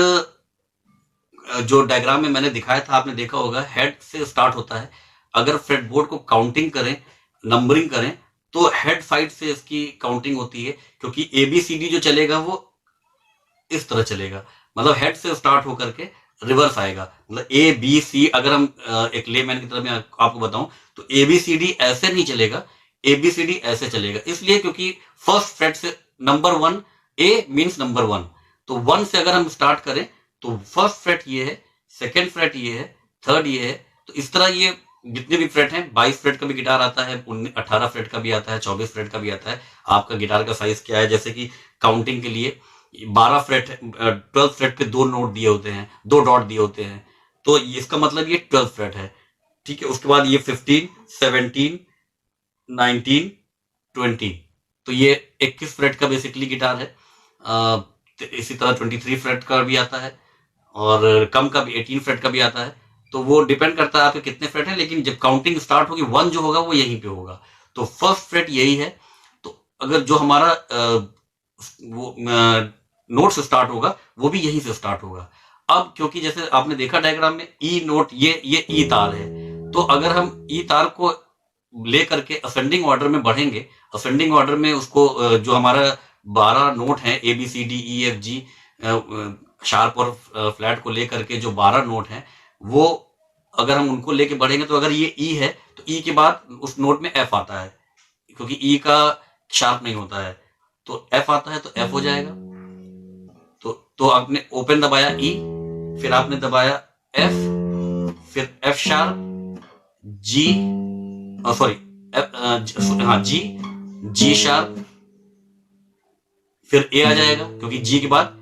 Speaker 1: जो डायग्राम में मैंने दिखाया था, आपने देखा होगा हेड से स्टार्ट होता है। अगर फ्रेट बोर्ड को काउंटिंग करें, नंबरिंग करें, तो हेड साइड से इसकी काउंटिंग होती है, क्योंकि ABCD जो चलेगा वो इस तरह चलेगा, मतलब हेड से स्टार्ट होकर के रिवर्स आएगा। मतलब ABC, अगर हम एक लेमैन की तरह मैं आपको बताऊं तो ABCD ऐसे नहीं चलेगा, ABCD ऐसे चलेगा। इसलिए क्योंकि फर्स्ट फ्रेट से नंबर 1, A मीन्स नंबर 1, तो 1 से अगर हम स्टार्ट करें तो फर्स्ट फ्रेट ये है, सेकेंड फ्रेट ये है, थर्ड ये है। तो इस तरह ये जितने भी फ्रेट हैं, 22 फ्रेट का भी गिटार आता है, 18 फ्रेट का भी आता है, 24 फ्रेट का भी आता है। आपका गिटार का साइज क्या है, जैसे कि काउंटिंग के लिए 12 फ्रेट, 12 फ्रेट पे 2 नोट दिए होते हैं, 2 डॉट दिए होते हैं, तो इसका मतलब ये 12 फ्रेट है, ठीक है। उसके बाद ये 15, 17, 19, 20, तो ये 21 फ्रेट का बेसिकली गिटार है। तो इसी तरह 23 फ्रेट का भी आता है, और कम का भी 18 फ्रेट का भी आता है। तो वो डिपेंड करता है आपके कितने फ्रेट हैं, लेकिन जब काउंटिंग स्टार्ट होगी 1 जो होगा वो यहीं पे होगा। तो फर्स्ट फ्रेट यही है। तो अगर जो हमारा वो नोट से स्टार्ट होगा वो भी यहीं से स्टार्ट होगा। अब क्योंकि जैसे आपने देखा डायग्राम में ई नोट, ये ई तार है, तो अगर हम ई तार को लेकर के असेंडिंग ऑर्डर में बढ़ेंगे, असेंडिंग ऑर्डर में उसको जो हमारा 12 नोट हैं ABCDEFG शार्प और फ्लैट को लेकर के जो 12 नोट हैं, वो अगर हम उनको लेके बढ़ेंगे, तो अगर ये ई है तो ई के बाद उस नोट में F आता है, क्योंकि ई का शार्प नहीं होता है, तो F आता है तो F हो जाएगा। तो आपने ओपन दबाया E, फिर आपने दबाया F, फिर F शार्प, G, सॉरी हाँ G शार्प, फिर A आ जाएगा, क्योंकि G के बाद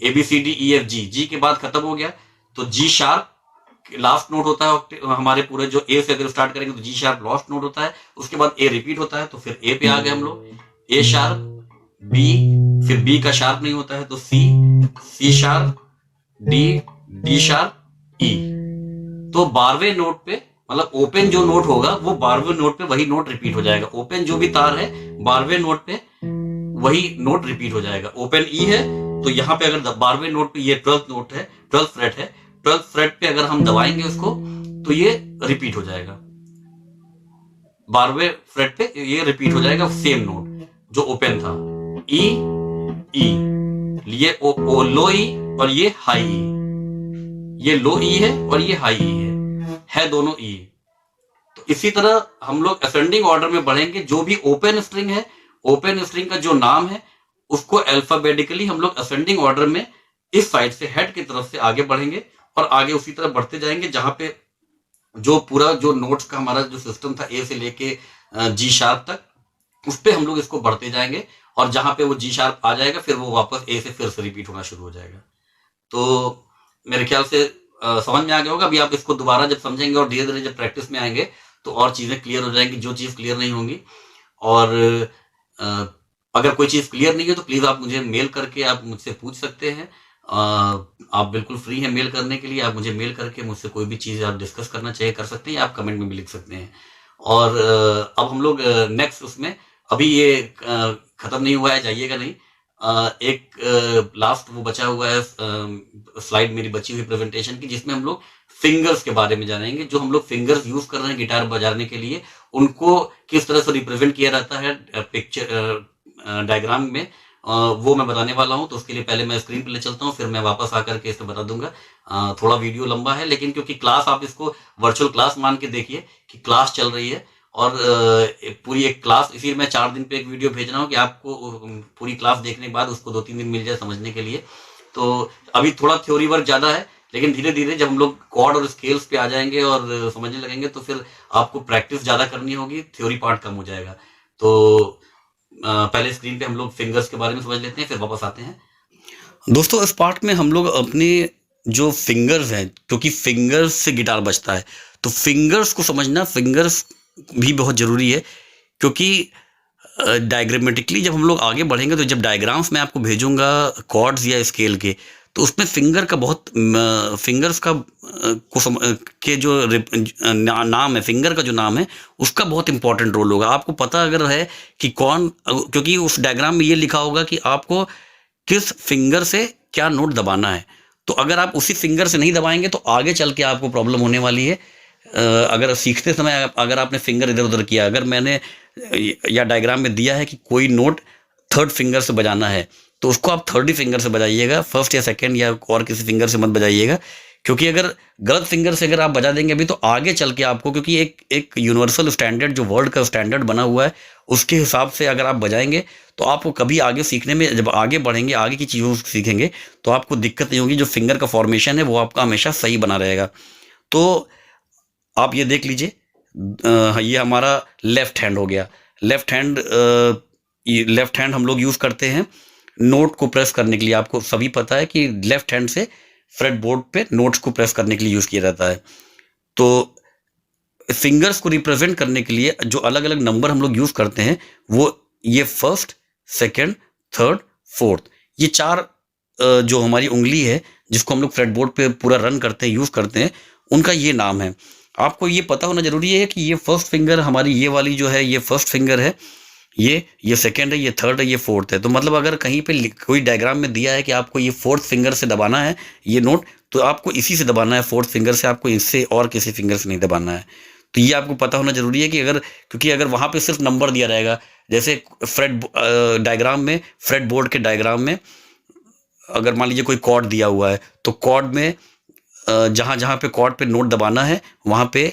Speaker 1: ABCDEFG, G के बाद खत्म हो गया, तो G शार्प लास्ट नोट होता है हमारे पूरे, जो A से अगर स्टार्ट करेंगे तो G शार्प लास्ट नोट होता है, उसके बाद A रिपीट होता है, तो फिर A पे आ गए हम लोग, A शार्प, B, फिर B का शार्प नहीं होता है तो C sharp, D sharp, E। तो 12वें नोट पे, मतलब ओपन जो नोट होगा वो 12वें नोट पे वही नोट रिपीट हो जाएगा। ओपन जो भी तार है 12वें नोट पे वही नोट रिपीट हो जाएगा। ओपन E है तो यहाँ पे अगर 12वें नोट पे, ये 12th नोट है, 12th फ्रेट है, 12th फ्रेट पे अगर हम दबाएंगे उसको तो ये रिपीट हो जाएगा, 12वें फ्रेट पे ये रिपीट हो जाएगा सेम नोट जो ओपन था, E, ये लो E और ये हाई E, ये लो E है और ये हाई E है दोनों E। तो इसी तरह हम लोग असेंडिंग ऑर्डर में बढ़ेंगे। जो भी ओपन स्ट्रिंग है, ओपन स्ट्रिंग का जो नाम है उसको अल्फाबेटिकली हम लोग असेंडिंग ऑर्डर में इस साइड से हेड की तरफ से आगे बढ़ेंगे, और आगे उसी तरह बढ़ते जाएंगे, जहां पे जो पूरा जो नोट्स का हमारा जो सिस्टम था A से लेके G शार्प तक, उस पे हम लोग इसको बढ़ते जाएंगे, और जहां पे वो G शार्प आ जाएगा फिर वो वापस A से फिर से रिपीट होना शुरू हो जाएगा। तो मेरे ख्याल से समझ में आ गया होगा। अभी आप इसको दोबारा जब समझेंगे और धीरे धीरे जब प्रैक्टिस में आएंगे तो और चीजें क्लियर हो जाएंगी, जो चीज क्लियर नहीं होंगी। और अगर कोई चीज क्लियर नहीं है तो प्लीज आप मुझे मेल करके आप मुझसे पूछ सकते हैं। आप बिल्कुल फ्री हैं मेल करने के लिए। आप मुझे मेल करके मुझसे कोई भी चीज आप डिस्कस करना चाहिए कर सकते हैं, आप कमेंट में भी लिख सकते हैं। और अब हम लोग नेक्स्ट उसमें, अभी ये खत्म नहीं हुआ है, जाइएगा नहीं, एक लास्ट वो बचा हुआ है स्लाइड मेरी बची हुई प्रेजेंटेशन की, जिसमें हम लोग फिंगर्स के बारे में जानेंगे। जो हम लोग फिंगर्स यूज कर रहे हैं गिटार बजाने के लिए, उनको किस तरह से रिप्रेजेंट किया जाता है पिक्चर डायग्राम में, वो मैं बताने वाला हूं। तो उसके लिए पहले मैं स्क्रीन पे ले चलता हूं, फिर मैं वापस आकर के इसको बता दूंगा। थोड़ा वीडियो लंबा है, लेकिन क्योंकि क्लास, आप इसको वर्चुअल क्लास मान के देखिए कि क्लास चल रही है, और पूरी एक क्लास, इसीलिए मैं 4 दिन पे एक वीडियो भेज रहा हूँ कि आपको पूरी क्लास देखने के बाद उसको 2-3 दिन मिल जाए समझने के लिए। तो अभी थोड़ा थ्योरी वर्क ज्यादा है, लेकिन धीरे धीरे जब हम लोग कॉर्ड और स्केल्स पे आ जाएंगे और समझने लगेंगे तो फिर आपको प्रैक्टिस ज़्यादा करनी होगी, थ्योरी पार्ट कम हो जाएगा। तो पहले स्क्रीन पे हम लोग फिंगर्स के बारे में समझ लेते हैं, फिर वापस आते हैं। दोस्तों इस पार्ट में हम लोग अपने जो फिंगर्स हैं, क्योंकि फिंगर्स से गिटार बजता है, तो फिंगर्स को समझना, फिंगर्स भी बहुत ज़रूरी है, क्योंकि डायग्रामेटिकली जब हम लोग आगे बढ़ेंगे तो जब डायग्राम्स मैं आपको भेजूंगा कॉर्ड्स या स्केल के, तो उसमें फिंगर का बहुत फिंगर्स का के जो नाम है, फिंगर का जो नाम है उसका बहुत इंपॉर्टेंट रोल होगा। आपको पता अगर है कि कौन, क्योंकि उस डायग्राम में ये लिखा होगा कि आपको किस फिंगर से क्या नोट दबाना है, तो अगर आप उसी फिंगर से नहीं दबाएंगे तो आगे चल के आपको प्रॉब्लम होने वाली है। अगर सीखते समय अगर आपने फिंगर इधर उधर किया, अगर मैंने या डायग्राम में दिया है कि कोई नोट थर्ड फिंगर से बजाना है, तो उसको आप थर्ड ही फिंगर से बजाइएगा, फर्स्ट या सेकंड या और किसी फिंगर से मत बजाइएगा, क्योंकि अगर गलत फिंगर से अगर आप बजा देंगे अभी तो आगे चल के आपको, क्योंकि एक यूनिवर्सल स्टैंडर्ड जो वर्ल्ड का स्टैंडर्ड बना हुआ है उसके हिसाब से अगर आप बजाएंगे तो आपको कभी आगे सीखने में, जब आगे बढ़ेंगे आगे की चीज़ों को सीखेंगे तो आपको दिक्कत नहीं होगी। जो फिंगर का फॉर्मेशन है वो आपका हमेशा सही बना रहेगा। तो आप ये देख लीजिए, ये हमारा लेफ्ट हैंड हो गया। लेफ्ट हैंड, लेफ्ट हैंड हम लोग यूज़ करते हैं नोट को प्रेस करने के लिए। आपको सभी पता है कि लेफ्ट हैंड से फ्रेट बोर्ड पे नोट्स को प्रेस करने के लिए यूज़ किया जाता है। तो फिंगर्स को रिप्रेजेंट करने के लिए जो अलग अलग नंबर हम लोग यूज़ करते हैं वो ये फर्स्ट, सेकेंड, थर्ड, फोर्थ, ये चार जो हमारी उंगली है जिसको हम लोग फ्रेट बोर्ड पे पूरा रन करते हैं, यूज़ करते हैं, उनका ये नाम है। आपको ये पता होना जरूरी है कि ये फर्स्ट फिंगर हमारी, ये वाली जो है ये फर्स्ट फिंगर है, ये सेकंड है, ये थर्ड है, ये फोर्थ है। तो मतलब अगर कहीं पे कोई डायग्राम में दिया है कि आपको ये फोर्थ फिंगर से दबाना है ये नोट, तो आपको इसी से दबाना है, फोर्थ फिंगर से, आपको इससे और किसी फिंगर से नहीं दबाना है। तो ये आपको पता होना जरूरी है कि अगर, क्योंकि अगर वहाँ पे सिर्फ नंबर दिया रहेगा, जैसे फ्रेट डायग्राम में, फ्रेट बोर्ड के डायग्राम में अगर मान लीजिए कोई कॉर्ड दिया हुआ है तो कॉर्ड में जहाँ जहाँ पे कॉर्ड पे नोट दबाना है वहाँ पे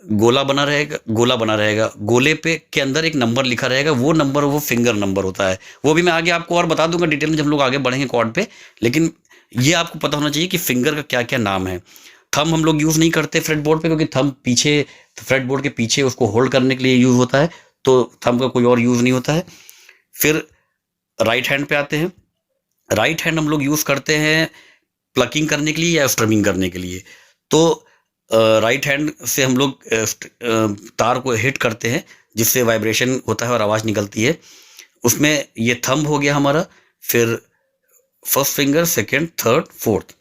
Speaker 1: गोला बना रहेगा, गोला बना रहेगा, गोले पे के अंदर एक नंबर लिखा रहेगा, वो नंबर वो फिंगर नंबर होता है। वो भी मैं आगे आपको और बता दूंगा डिटेल में जब हम लोग आगे बढ़ेंगे कॉर्ड पे, लेकिन ये आपको पता होना चाहिए कि फिंगर का क्या क्या नाम है। थंब हम लोग यूज़ नहीं करते फ्रेट बोर्ड पे, क्योंकि थंब पीछे, फ्रेट बोर्ड के पीछे उसको होल्ड करने के लिए यूज़ होता है, तो थंब का कोई और यूज़ नहीं होता है। फिर राइट हैंड पे आते हैं। राइट हैंड हम लोग यूज़ करते हैं प्लकिंग करने के लिए या स्ट्रमिंग करने के लिए। तो राइट हैंड से हम लोग तार को हिट करते हैं जिससे वाइब्रेशन होता है और आवाज़ निकलती है। उसमें ये थंब हो गया हमारा, फिर first finger, second, third, fourth,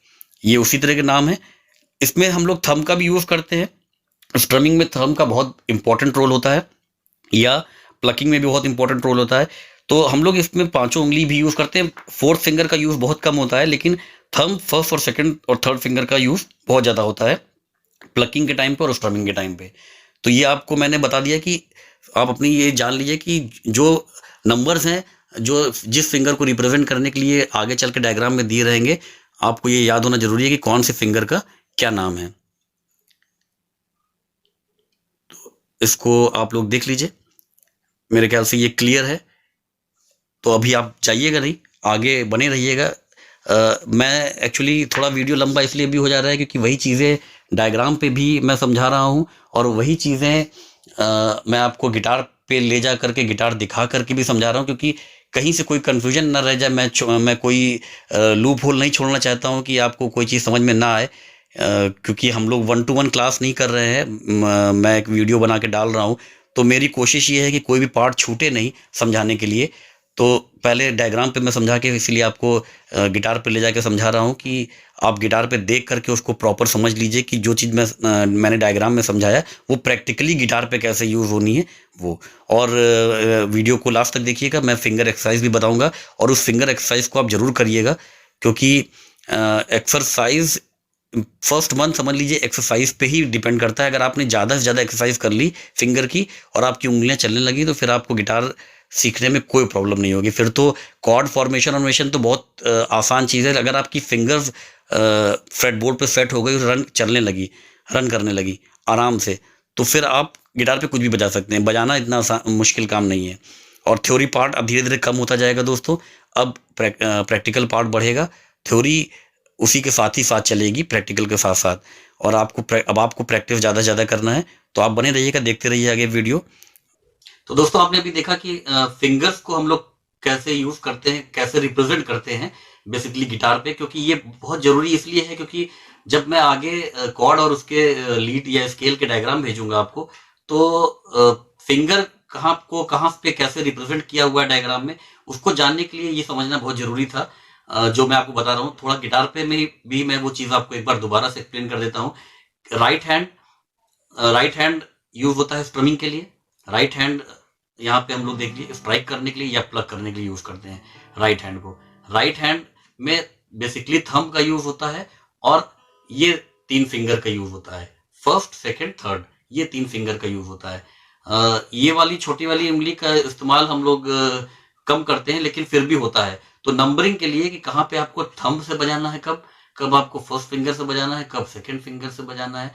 Speaker 1: ये उसी तरह के नाम है। इसमें हम लोग थंब का भी यूज़ करते हैं। स्ट्रमिंग में थंब का बहुत इंपॉर्टेंट रोल होता है, या प्लकिंग में भी बहुत इंपॉर्टेंट रोल होता है। तो हम लोग इसमें पांचों उंगली भी यूज़ करते हैं। फोर्थ फिंगर का यूज़ बहुत कम होता है, लेकिन थंब, फर्स्ट और सेकंड और थर्ड फिंगर का यूज़ बहुत ज़्यादा होता है प्लकिंग के टाइम पे और स्ट्रमिंग के टाइम पे। तो ये आपको मैंने बता दिया कि आप अपनी ये जान लीजिए कि जो नंबर्स हैं जो जिस फिंगर को रिप्रेजेंट करने के लिए आगे चल के डायग्राम में दिए रहेंगे, आपको ये याद होना जरूरी है कि कौन से फिंगर का क्या नाम है। तो इसको आप लोग देख लीजिए, मेरे ख्याल से ये क्लियर है। तो अभी आप जाइएगा नहीं, आगे बने रहिएगा। मैं एक्चुअली थोड़ा वीडियो लंबा इसलिए भी हो जा रहा है क्योंकि वही चीज़ें डायग्राम पे भी मैं समझा रहा हूँ और वही चीज़ें मैं आपको गिटार पे ले जा करके, गिटार दिखा करके भी समझा रहा हूँ, क्योंकि कहीं से कोई कन्फ्यूजन ना रह जाए। मैं कोई लूप होल नहीं छोड़ना चाहता हूँ कि आपको कोई चीज़ समझ में ना आए, क्योंकि हम लोग 1-to-1 क्लास नहीं कर रहे हैं। मैं एक वीडियो बना के डाल रहा हूँ, तो मेरी कोशिश ये है कि कोई भी पार्ट छूटे नहीं समझाने के लिए। तो पहले डायग्राम पे मैं समझा के इसीलिए आपको गिटार पे ले जाके समझा रहा हूँ कि आप गिटार पे देख करके उसको प्रॉपर समझ लीजिए कि जो चीज़ मैंने डायग्राम में समझाया वो प्रैक्टिकली गिटार पे कैसे यूज़ होनी है वो। और वीडियो को लास्ट तक देखिएगा, मैं फिंगर एक्सरसाइज भी बताऊँगा और उस फिंगर एक्सरसाइज को आप ज़रूर करिएगा, क्योंकि एक्सरसाइज फर्स्ट मंथ समझ लीजिए एक्सरसाइज पे ही डिपेंड करता है। अगर आपने ज़्यादा से ज़्यादा एक्सरसाइज कर ली फिंगर की और आपकी उंगलियां चलने लगी तो फिर आपको गिटार सीखने में कोई प्रॉब्लम नहीं होगी। फिर तो कॉर्ड फॉर्मेशन तो बहुत आसान चीज़ है। अगर आपकी फिंगर्स फ्रेट बोर्ड पे सेट हो गई, रन करने लगी आराम से, तो फिर आप गिटार पे कुछ भी बजा सकते हैं। बजाना इतना मुश्किल काम नहीं है। और थ्योरी पार्ट अब धीरे धीरे कम होता जाएगा दोस्तों, अब प्रैक्टिकल पार्ट बढ़ेगा। थ्योरी उसी के साथ ही साथ चलेगी, प्रैक्टिकल के साथ साथ। और अब आपको प्रैक्टिस ज़्यादा से ज़्यादा करना है, तो आप बने रहिएगा, देखते रहिए आगे वीडियो। तो दोस्तों आपने अभी देखा कि फिंगर्स को हम लोग कैसे यूज करते हैं, कैसे रिप्रेजेंट करते हैं बेसिकली गिटार पे, क्योंकि ये बहुत जरूरी इसलिए है क्योंकि जब मैं आगे कॉर्ड और उसके लीड या स्केल के डायग्राम भेजूंगा आपको, तो फिंगर कहाँ पे कैसे रिप्रेजेंट किया हुआ है डायग्राम में, उसको जानने के लिए ये समझना बहुत जरूरी था। जो मैं आपको बता रहा हूँ, थोड़ा गिटार पे में भी मैं वो चीज आपको एक बार दोबारा से एक्सप्लेन कर देता हूँ। राइट हैंड यूज होता है स्ट्रमिंग के लिए। राइट हैंड यहाँ पे हम लोग देख लिए स्ट्राइक करने के लिए या प्लग करने के लिए यूज करते हैं राइट हैंड को। राइट हैंड में बेसिकली थंब का यूज होता है और ये 3 फिंगर का यूज होता है, फर्स्ट सेकंड थर्ड, ये 3 फिंगर का यूज होता है। ये वाली छोटी वाली उंगली का इस्तेमाल हम लोग कम करते हैं, लेकिन फिर भी होता है। तो नंबरिंग के लिए कि कहाँ पे आपको थंब से बजाना है, कब आपको फर्स्ट फिंगर से बजाना है, कब सेकंड फिंगर से बजाना है,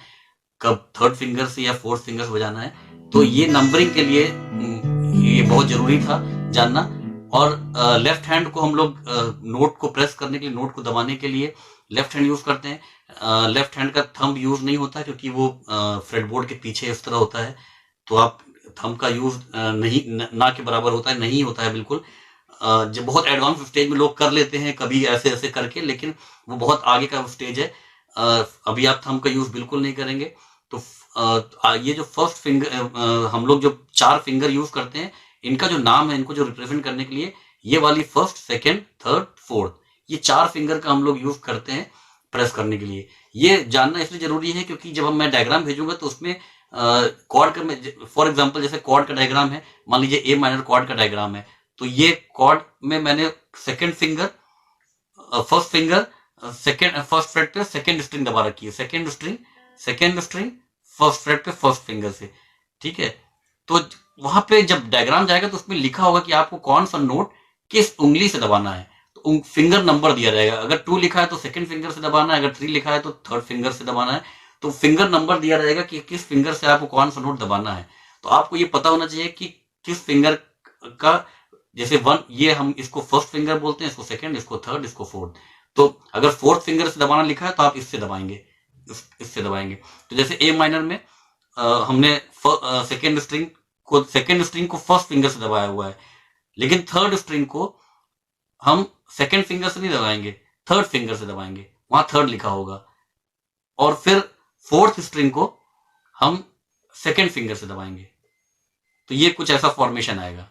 Speaker 1: कब थर्ड फिंगर से या फोर्थ फिंगर से बजाना है, तो ये नंबरिंग के लिए ये बहुत जरूरी था जानना। और लेफ्ट हैंड को हम लोग नोट को प्रेस करने के लिए, नोट को दबाने के लिए लेफ्ट हैंड यूज करते हैं। लेफ्ट हैंड का थंब यूज नहीं होता क्योंकि वो फ्रेटबोर्ड के पीछे इस तरह होता है, तो आप थंब का यूज नहीं ना के बराबर होता है, नहीं होता है बिल्कुल। जब बहुत एडवांस स्टेज में लोग कर लेते हैं कभी ऐसे ऐसे करके, लेकिन वो बहुत आगे का स्टेज है। अभी आप थंब का यूज बिल्कुल नहीं करेंगे। तो ये जो फर्स्ट फिंगर हम लोग जो 4 फिंगर यूज करते हैं, इनका जो नाम है, इनको जो रिप्रेजेंट करने के लिए, ये वाली फर्स्ट सेकंड थर्ड फोर्थ, ये 4 फिंगर का हम लोग यूज करते हैं प्रेस करने के लिए। ये जानना इसलिए जरूरी है क्योंकि जब हम मैं डायग्राम भेजूंगा तो उसमें कॉर्ड का, फॉर एग्जांपल जैसे कॉर्ड का डायग्राम है, मान लीजिए ए माइनर कॉर्ड का डायग्राम है, तो ये कॉर्ड में मैंने second finger first finger second first freight पे सेकंड स्ट्रिंग दबा रखी है, सेकंड स्ट्रिंग फर्स्ट फ्रेट पे फर्स्ट फिंगर से, ठीक है। तो वहां पे जब डायग्राम जाएगा तो उसमें लिखा होगा कि आपको कौन सा नोट किस उंगली से दबाना है, तो फिंगर नंबर दिया जाएगा। अगर 2 लिखा है तो सेकंड फिंगर से दबाना है, अगर 3 लिखा है तो थर्ड फिंगर से दबाना है, तो फिंगर नंबर दिया रहेगा कि किस फिंगर से आपको कौन सा नोट दबाना है। तो आपको ये पता होना चाहिए कि किस फिंगर का, जैसे 1 ये हम इसको फर्स्ट फिंगर बोलते हैं, इसको सेकंड, इसको थर्ड, इसको फोर्थ। तो अगर फोर्थ फिंगर से दबाना लिखा है तो आप इससे दबाएंगे, इससे दबाएंगे। तो जैसे ए माइनर में हमने सेकंड स्ट्रिंग को फर्स्ट फिंगर से दबाया हुआ है, लेकिन थर्ड स्ट्रिंग को हम सेकंड फिंगर से नहीं दबाएंगे, थर्ड फिंगर से दबाएंगे, वहां थर्ड लिखा होगा। और फिर फोर्थ स्ट्रिंग को हम सेकंड फिंगर से दबाएंगे, तो ये कुछ ऐसा फॉर्मेशन आएगा।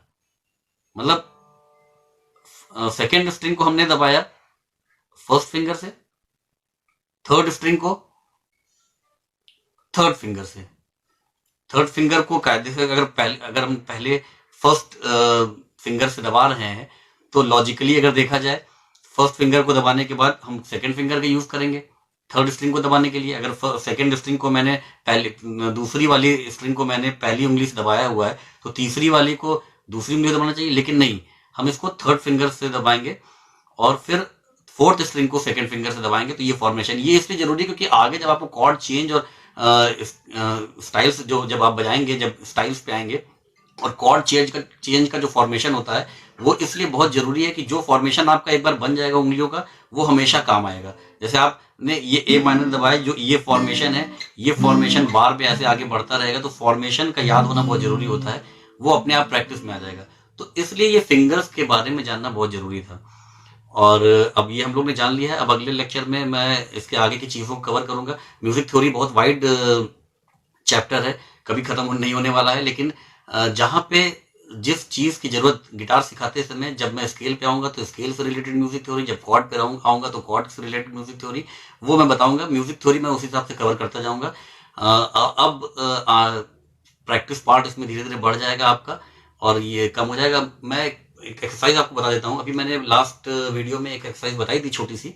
Speaker 1: मतलब सेकंड स्ट्रिंग को हमने दबाया फर्स्ट फिंगर से, थर्ड स्ट्रिंग को थर्ड फिंगर से, थर्ड फिंगर को कायदे से अगर हम पहले फर्स्ट फिंगर से दबा रहे हैं, तो लॉजिकली अगर देखा जाए फर्स्ट फिंगर को दबाने के बाद हम सेकंड फिंगर का यूज करेंगे थर्ड स्ट्रिंग को दबाने के लिए। अगर सेकंड स्ट्रिंग को मैंने दूसरी वाली स्ट्रिंग को मैंने पहली उंगली से दबाया हुआ है, तो तीसरी वाली को दूसरी उंगली से दबाना चाहिए, लेकिन नहीं, हम इसको थर्ड फिंगर से दबाएंगे और फिर फोर्थ स्ट्रिंग को सेकंड फिंगर से दबाएंगे। तो ये फॉर्मेशन ये इसलिए जरूरी है क्योंकि आगे जब आपको कॉर्ड चेंज और स्टाइल्स जो जब आप बजाएंगे, जब स्टाइल्स पे आएंगे और कॉर्ड चेंज का जो फॉर्मेशन होता है, वो इसलिए बहुत जरूरी है कि जो फॉर्मेशन आपका एक बार बन जाएगा उंगलियों का, वो हमेशा काम आएगा। जैसे आपने ये ए माइनर दबाया, जो ये फॉर्मेशन है, ये फॉर्मेशन बार पे ऐसे आगे बढ़ता रहेगा, तो फॉर्मेशन का याद होना बहुत जरूरी होता है, वो अपने आप प्रैक्टिस में आ जाएगा। तो इसलिए ये फिंगर्स के बारे में जानना बहुत जरूरी था। और अब ये हम लोग ने जान लिया है। अब अगले लेक्चर में मैं इसके आगे की चीज़ों को कवर करूंगा। म्यूजिक थ्योरी बहुत वाइड चैप्टर है, कभी खत्म नहीं होने वाला है, लेकिन जहाँ पे जिस चीज़ की जरूरत गिटार सिखाते समय, जब मैं स्केल पे आऊँगा तो स्केल से रिलेटेड म्यूजिक थ्योरी, जब कॉर्ड पे आऊँगा तो कॉर्ड से रिलेटेड म्यूजिक थ्योरी, वो मैं बताऊँगा। म्यूजिक थ्योरी मैं उस हिसाब से कवर करता जाऊँगा। अब प्रैक्टिस पार्ट इसमें धीरे धीरे बढ़ जाएगा आपका और ये कम हो जाएगा। मैं एक एक्सरसाइज आपको बता देता हूँ। अभी मैंने लास्ट वीडियो में एक एक्सरसाइज बताई थी छोटी सी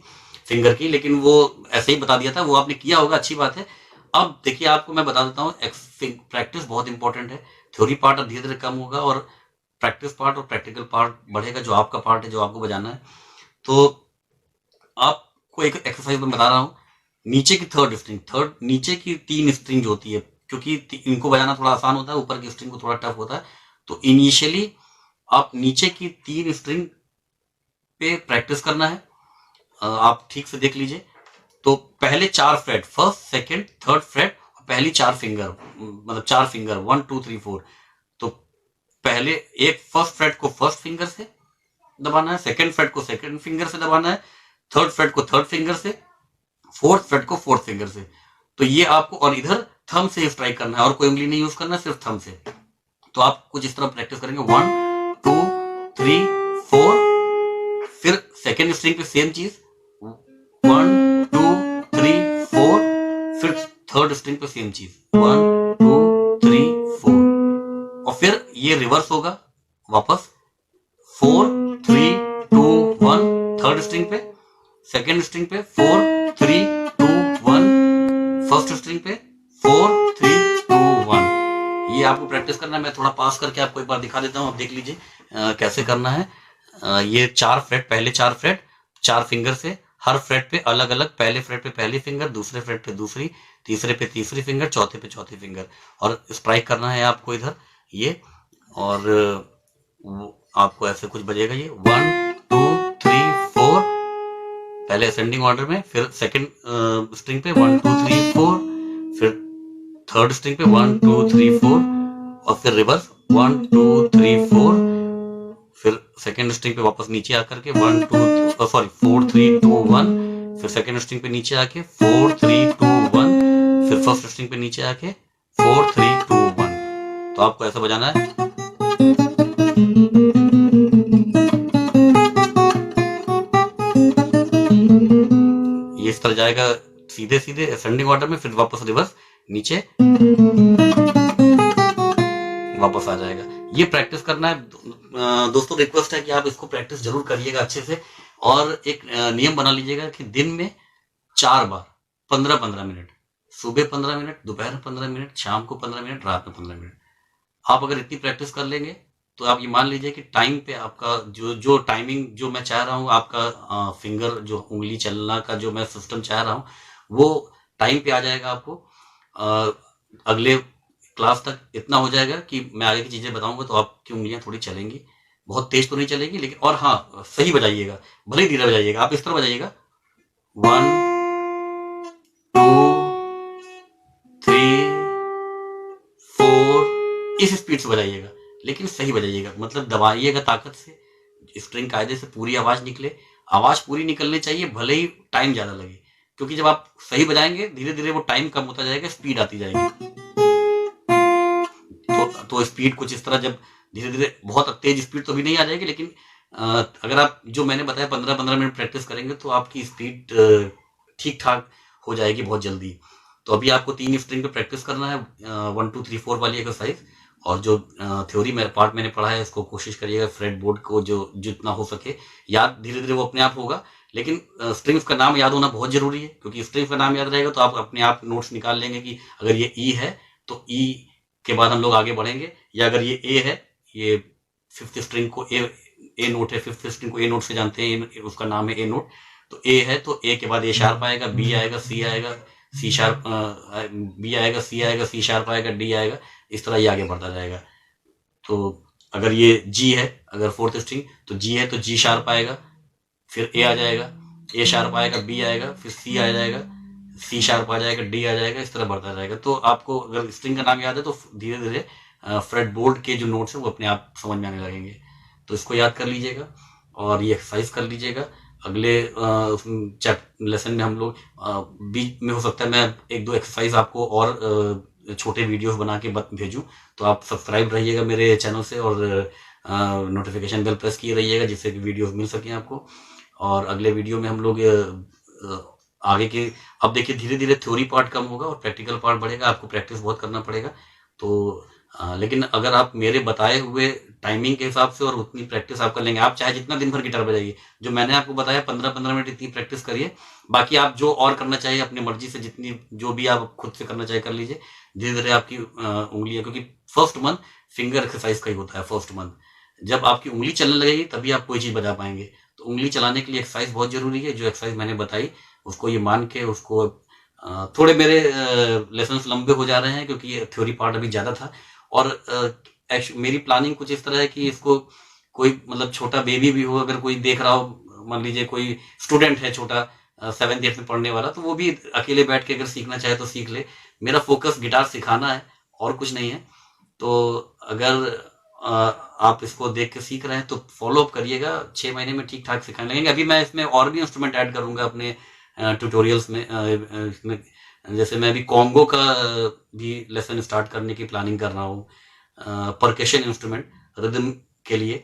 Speaker 1: फिंगर की, लेकिन वो ऐसे ही बता दिया था, वो आपने किया होगा, अच्छी बात है। अब देखिए आपको मैं बता देता हूँ, प्रैक्टिस बहुत इंपॉर्टेंट है। थ्योरी पार्ट अब धीरे धीरे कम होगा और प्रैक्टिस पार्ट और प्रैक्टिकल पार्ट बढ़ेगा, जो आपका पार्ट है, जो आपको बजाना है। तो आपको एक एक्सरसाइज में बता रहा हूँ। नीचे की नीचे की 3 स्ट्रिंग जो होती है, क्योंकि इनको बजाना थोड़ा आसान होता है, ऊपर की स्ट्रिंग को थोड़ा टफ होता है। तो इनिशियली आप नीचे की 3 स्ट्रिंग पे प्रैक्टिस करना है। आप ठीक से देख लीजिए। तो पहले 4 freight, first second third freight, पहली 4 फिंगर, मतलब 4 फिंगर 1 2 3 4। तो पहले एक फर्स्ट फ्रेट को फर्स्ट फिंगर से दबाना है, सेकंड फ्रेट को सेकंड फिंगर से दबाना है, थर्ड फ्रेट को थर्ड फिंगर से, फोर्थ फ्रेट को फोर्थ फिंगर से। तो ये आपको, और इधर थंब से स्ट्राइक करना है, और कोई उंगली नहीं यूज करना है, सिर्फ थंब से। तो आप कुछ इस तरह प्रैक्टिस करेंगे, 1 2 3 4। फिर सेकेंड स्ट्रिंग पे सेम चीज, 1 2 3 4। फिर थर्ड स्ट्रिंग पे सेम चीज, 1 2 3 4। और फिर ये रिवर्स होगा वापस, 4 3 2 1 थर्ड स्ट्रिंग पे, सेकेंड स्ट्रिंग पे 4 3 2 1, फर्स्ट स्ट्रिंग पे 4 3 2 1। ये आपको प्रैक्टिस करना है। मैं थोड़ा पास करके आपको एक बार दिखा देता हूँ, आप देख लीजिए कैसे करना है। ये 4 फ्रेट, पहले 4 फ्रेट 4 फिंगर से, हर फ्रेट पे अलग अलग, पहले फ्रेट पे पहली फिंगर, दूसरे फ्रेट पे दूसरी, तीसरे पे तीसरी फिंगर, चौथे पे चौथी फिंगर, और स्ट्राइक करना है आपको इधर ये। और आपको ऐसे कुछ बजेगा ये 1 2 3 4, पहले असेंडिंग ऑर्डर में, फिर सेकंड स्ट्रिंग पे 1 2 3 4, फिर थर्ड स्ट्रिंग पे 1 2 3 4, और फिर रिवर्स 1 2 3 4, फिर सेकंड स्ट्रिंग पे वापस नीचे आकर के 1 2 सॉरी 4 3 2 1, फिर सेकंड स्ट्रिंग पे नीचे आके 4 3 2 1, फिर फर्स्ट स्ट्रिंग पे नीचे आके 4 3 2 1। तो आपको ऐसा बजाना है। ये इस तरह जाएगा सीधे सीधे असेंडिंग ऑर्डर में, फिर वापस रिवर्स नीचे वापस आ जाएगा। ये प्रैक्टिस करना है दोस्तों। रिक्वेस्ट है कि आप इसको प्रैक्टिस जरूर करिएगा अच्छे से, और एक नियम बना लीजिएगा कि दिन में 4 बार 15-15 मिनट, सुबह 15 मिनट, दोपहर 15 मिनट, शाम को 15 मिनट, रात में 15 मिनट। आप अगर इतनी प्रैक्टिस कर लेंगे तो आप ये मान लीजिए कि टाइम पे आपका जो टाइमिंग जो मैं चाह रहा हूँ, आपका फिंगर जो उंगली चलना का जो मैं सिस्टम चाह रहा हूँ, वो टाइम पे आ जाएगा आपको। अगले क्लास तक इतना हो जाएगा कि मैं आगे की चीजें बताऊंगा तो आपकी उंगलियां थोड़ी चलेंगी, बहुत तेज तो नहीं चलेगी लेकिन। और हाँ, सही बजाइएगा, भले ही धीरे बजाइएगा, आप इस तरह बजाइएगा 1 2 3 4, इस स्पीड से बजाइएगा, लेकिन सही बजाइएगा, मतलब दबाइएगा ताकत से, स्ट्रिंग कायदे से पूरी आवाज निकले। आवाज पूरी निकलनी चाहिए, भले ही टाइम ज्यादा लगे, क्योंकि जब आप सही बजाएंगे धीरे धीरे वो टाइम कम होता जाएगा, स्पीड आती जाएगी। तो स्पीड कुछ इस तरह, जब धीरे धीरे, बहुत तेज स्पीड तो भी नहीं आ जाएगी, लेकिन अगर आप जो मैंने बताया 15-15 मिनट प्रैक्टिस करेंगे तो आपकी स्पीड ठीक ठाक हो जाएगी बहुत जल्दी। तो अभी आपको 3 स्ट्रिंग पे प्रैक्टिस करना है, 1 2 3 4 वाली एक्सरसाइज। और जो थ्योरी पार्ट मैंने पढ़ा है, इसको कोशिश करिएगा फ्रेट बोर्ड को जो जितना हो सके याद, धीरे धीरे वो अपने आप होगा। लेकिन स्ट्रिंग्स का नाम याद होना बहुत जरूरी है, क्योंकि स्ट्रिंग्स का नाम याद रहेगा तो आप अपने आप नोट्स निकाल लेंगे कि अगर ये ई है तो ई के बाद हम लोग आगे बढ़ेंगे, या अगर ये ए है, ये फिफ्थ स्ट्रिंग को ए नोट है, फिफ्थ स्ट्रिंग को ए नोट से जानते हैं, उसका नाम है ए नोट। तो ए है तो ए के बाद ए शार्प आएगा, बी आएगा, सी आएगा, सी शार्प, बी आएगा, सी आएगा, सी शार्प आएगा, डी आएगा, इस तरह ये आगे बढ़ता जाएगा। तो अगर ये जी है, अगर फोर्थ स्ट्रिंग, तो जी है तो जी शार्प आएगा, फिर ए आ जाएगा, ए शार्प आएगा, बी आएगा, फिर सी आ जाएगा, सी शार्प आ जाएगा, डी आ जाएगा, इस तरह बढ़ता जाएगा। तो आपको अगर स्ट्रिंग का नाम याद है तो धीरे धीरे फ्रेट बोर्ड के जो नोट्स हैं वो अपने आप समझ में आने लगेंगे। तो इसको याद कर लीजिएगा और ये एक्सरसाइज कर लीजिएगा। अगले लेसन में हम लोग बीच में हो सकता है मैं 1-2 एक्सरसाइज आपको और छोटे वीडियोस बना के भेजूं। तो आप सब्सक्राइब रहिएगा मेरे चैनल से, और नोटिफिकेशन बेल प्रेस किए रहिएगा, जिससे कि वीडियोस मिल सकें आपको। और अगले वीडियो में हम लोग आगे के, अब देखिए धीरे धीरे थ्योरी पार्ट कम होगा और प्रैक्टिकल पार्ट बढ़ेगा, आपको प्रैक्टिस बहुत करना पड़ेगा। तो लेकिन अगर आप मेरे बताए हुए टाइमिंग के हिसाब से और उतनी प्रैक्टिस आप कर लेंगे, आप चाहे जितना दिन भर गिटार बजाइए, जो मैंने आपको बताया 15-15 मिनट इतनी प्रैक्टिस करिए। बाकी आप जो और करना चाहिए अपनी मर्जी से, जितनी जो भी आप खुद से करना चाहिए कर लीजिए। धीरे धीरे आपकी उंगलियां, क्योंकि फर्स्ट मंथ फिंगर एक्सरसाइज का ही होता है, फर्स्ट मंथ जब आपकी उंगली चलने लगेगी तभी आप कोई चीज बजा पाएंगे। तो उंगली चलाने के लिए एक्सरसाइज बहुत जरूरी है। जो एक्सरसाइज मैंने बताई उसको ये मान के, उसको थोड़े मेरे लेसन लंबे हो जा रहे हैं क्योंकि ये थ्योरी पार्ट अभी ज्यादा था। और मेरी प्लानिंग कुछ इस तरह है कि इसको कोई मतलब छोटा बेबी भी हो, अगर कोई देख रहा हो मान लीजिए कोई स्टूडेंट है छोटा 7th 8th में पढ़ने वाला, तो वो भी अकेले बैठ के अगर सीखना चाहे तो सीख ले। मेरा फोकस गिटार सिखाना है और कुछ नहीं है। तो अगर आप इसको देख के सीख रहे हैं तो फॉलो अप करिएगा, 6 महीने में ठीक ठाक सिखाने लगेंगे। अभी मैं इसमें और भी इंस्ट्रूमेंट ऐड करूंगा अपने ट्यूटोरियल्स में। इसमें जैसे मैं अभी कॉन्गो का भी लेसन स्टार्ट करने की प्लानिंग कर रहा हूँ, परकशन इंस्ट्रूमेंट रिदम के लिए।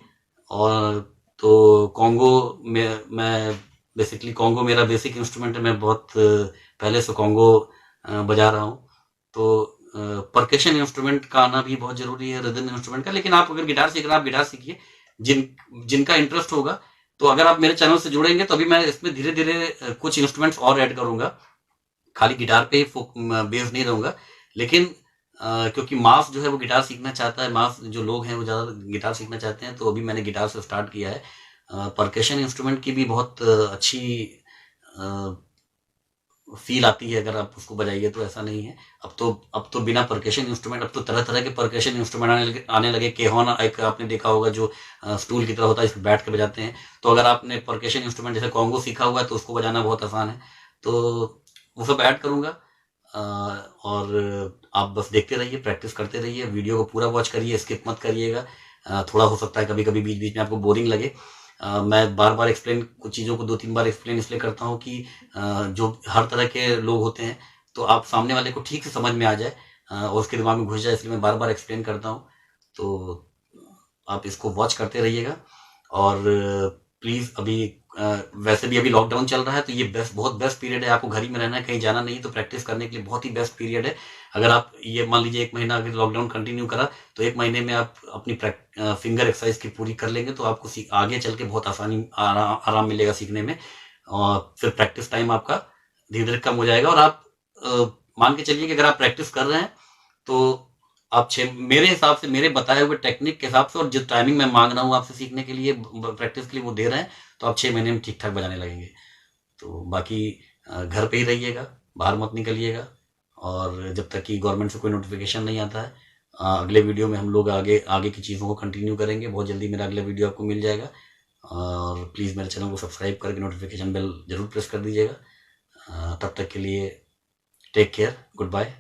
Speaker 1: और तो कॉन्गो में मैं बेसिकली, कॉन्गो मेरा बेसिक इंस्ट्रूमेंट है, मैं बहुत पहले से कॉन्गो बजा रहा हूँ। तो परकशन इंस्ट्रूमेंट का आना भी बहुत जरूरी है, रिदम इंस्ट्रूमेंट का। लेकिन आप अगर गिटार सीख रहे हैं, आप गिटार सीखिए। जिनका इंटरेस्ट होगा, तो अगर आप मेरे चैनल से जुड़ेंगे तो अभी मैं इसमें धीरे धीरे कुछ इंस्ट्रूमेंट्स और ऐड करूंगा, खाली गिटार पे ही बेस नहीं रहूंगा। लेकिन क्योंकि मास जो है वो गिटार सीखना चाहता है, मास जो लोग हैं वो ज़्यादा गिटार सीखना चाहते हैं, तो अभी मैंने गिटार से स्टार्ट किया है। परकशन इंस्ट्रूमेंट की भी बहुत अच्छी फील आती है अगर आप उसको बजाइए, तो ऐसा नहीं है। अब तो बिना परकशन इंस्ट्रूमेंट, अब तो तरह तरह के परकशन इंस्ट्रूमेंट आने लगे। केहॉन एक आपने देखा होगा जो स्टूल की तरह होता है, इस पर बैठ के बजाते हैं। तो अगर आपने परकशन इंस्ट्रूमेंट जैसे कॉन्गो सीखा हुआ है तो उसको बजाना बहुत आसान है। तो वो सब ऐड करूंगा। और आप बस देखते रहिए, प्रैक्टिस करते रहिए, वीडियो को पूरा वॉच करिए, स्किप मत करिएगा। थोड़ा हो सकता है कभी कभी बीच बीच में आपको बोरिंग लगे। मैं बार बार एक्सप्लेन कुछ चीज़ों को 2-3 बार एक्सप्लेन इसलिए करता हूँ कि जो हर तरह के लोग होते हैं, तो आप सामने वाले को ठीक से समझ में आ जाए और उसके दिमाग में घुस जाए, इसलिए मैं बार बार एक्सप्लेन करता हूँ। तो आप इसको वॉच करते रहिएगा। और प्लीज़ अभी वैसे भी अभी लॉकडाउन चल रहा है, तो ये बहुत बेस्ट पीरियड है। आपको घर ही में रहना है, कहीं जाना नहीं, तो प्रैक्टिस करने के लिए बहुत ही बेस्ट पीरियड है। अगर आप ये मान लीजिए 1 महीना अगर लॉकडाउन कंटिन्यू करा, तो 1 महीने में आप अपनी फिंगर एक्सरसाइज की पूरी कर लेंगे, तो आपको आगे चल के बहुत आराम मिलेगा सीखने में। और फिर प्रैक्टिस टाइम आपका धीरे धीरे कम हो जाएगा। और आप मान के चलिए कि अगर आप प्रैक्टिस कर रहे हैं, तो आप मेरे हिसाब से, मेरे बताए हुए टेक्निक के हिसाब से, और जिस टाइमिंग मैं मांग रहा हूँ आपसे सीखने के लिए, प्रैक्टिस के लिए, वो दे रहे हैं, तो आप 6 महीने में ठीक ठाक बजाने लगेंगे। तो बाकी घर पे ही रहिएगा, बाहर मत निकलिएगा। और जब तक कि गवर्नमेंट से कोई नोटिफिकेशन नहीं आता है, अगले वीडियो में हम लोग आगे आगे की चीज़ों को कंटिन्यू करेंगे। बहुत जल्दी मेरा अगला वीडियो आपको मिल जाएगा। और प्लीज़ मेरे चैनल को सब्सक्राइब करके नोटिफिकेशन बेल जरूर प्रेस कर दीजिएगा। तब तक के लिए टेक केयर, गुड बाय।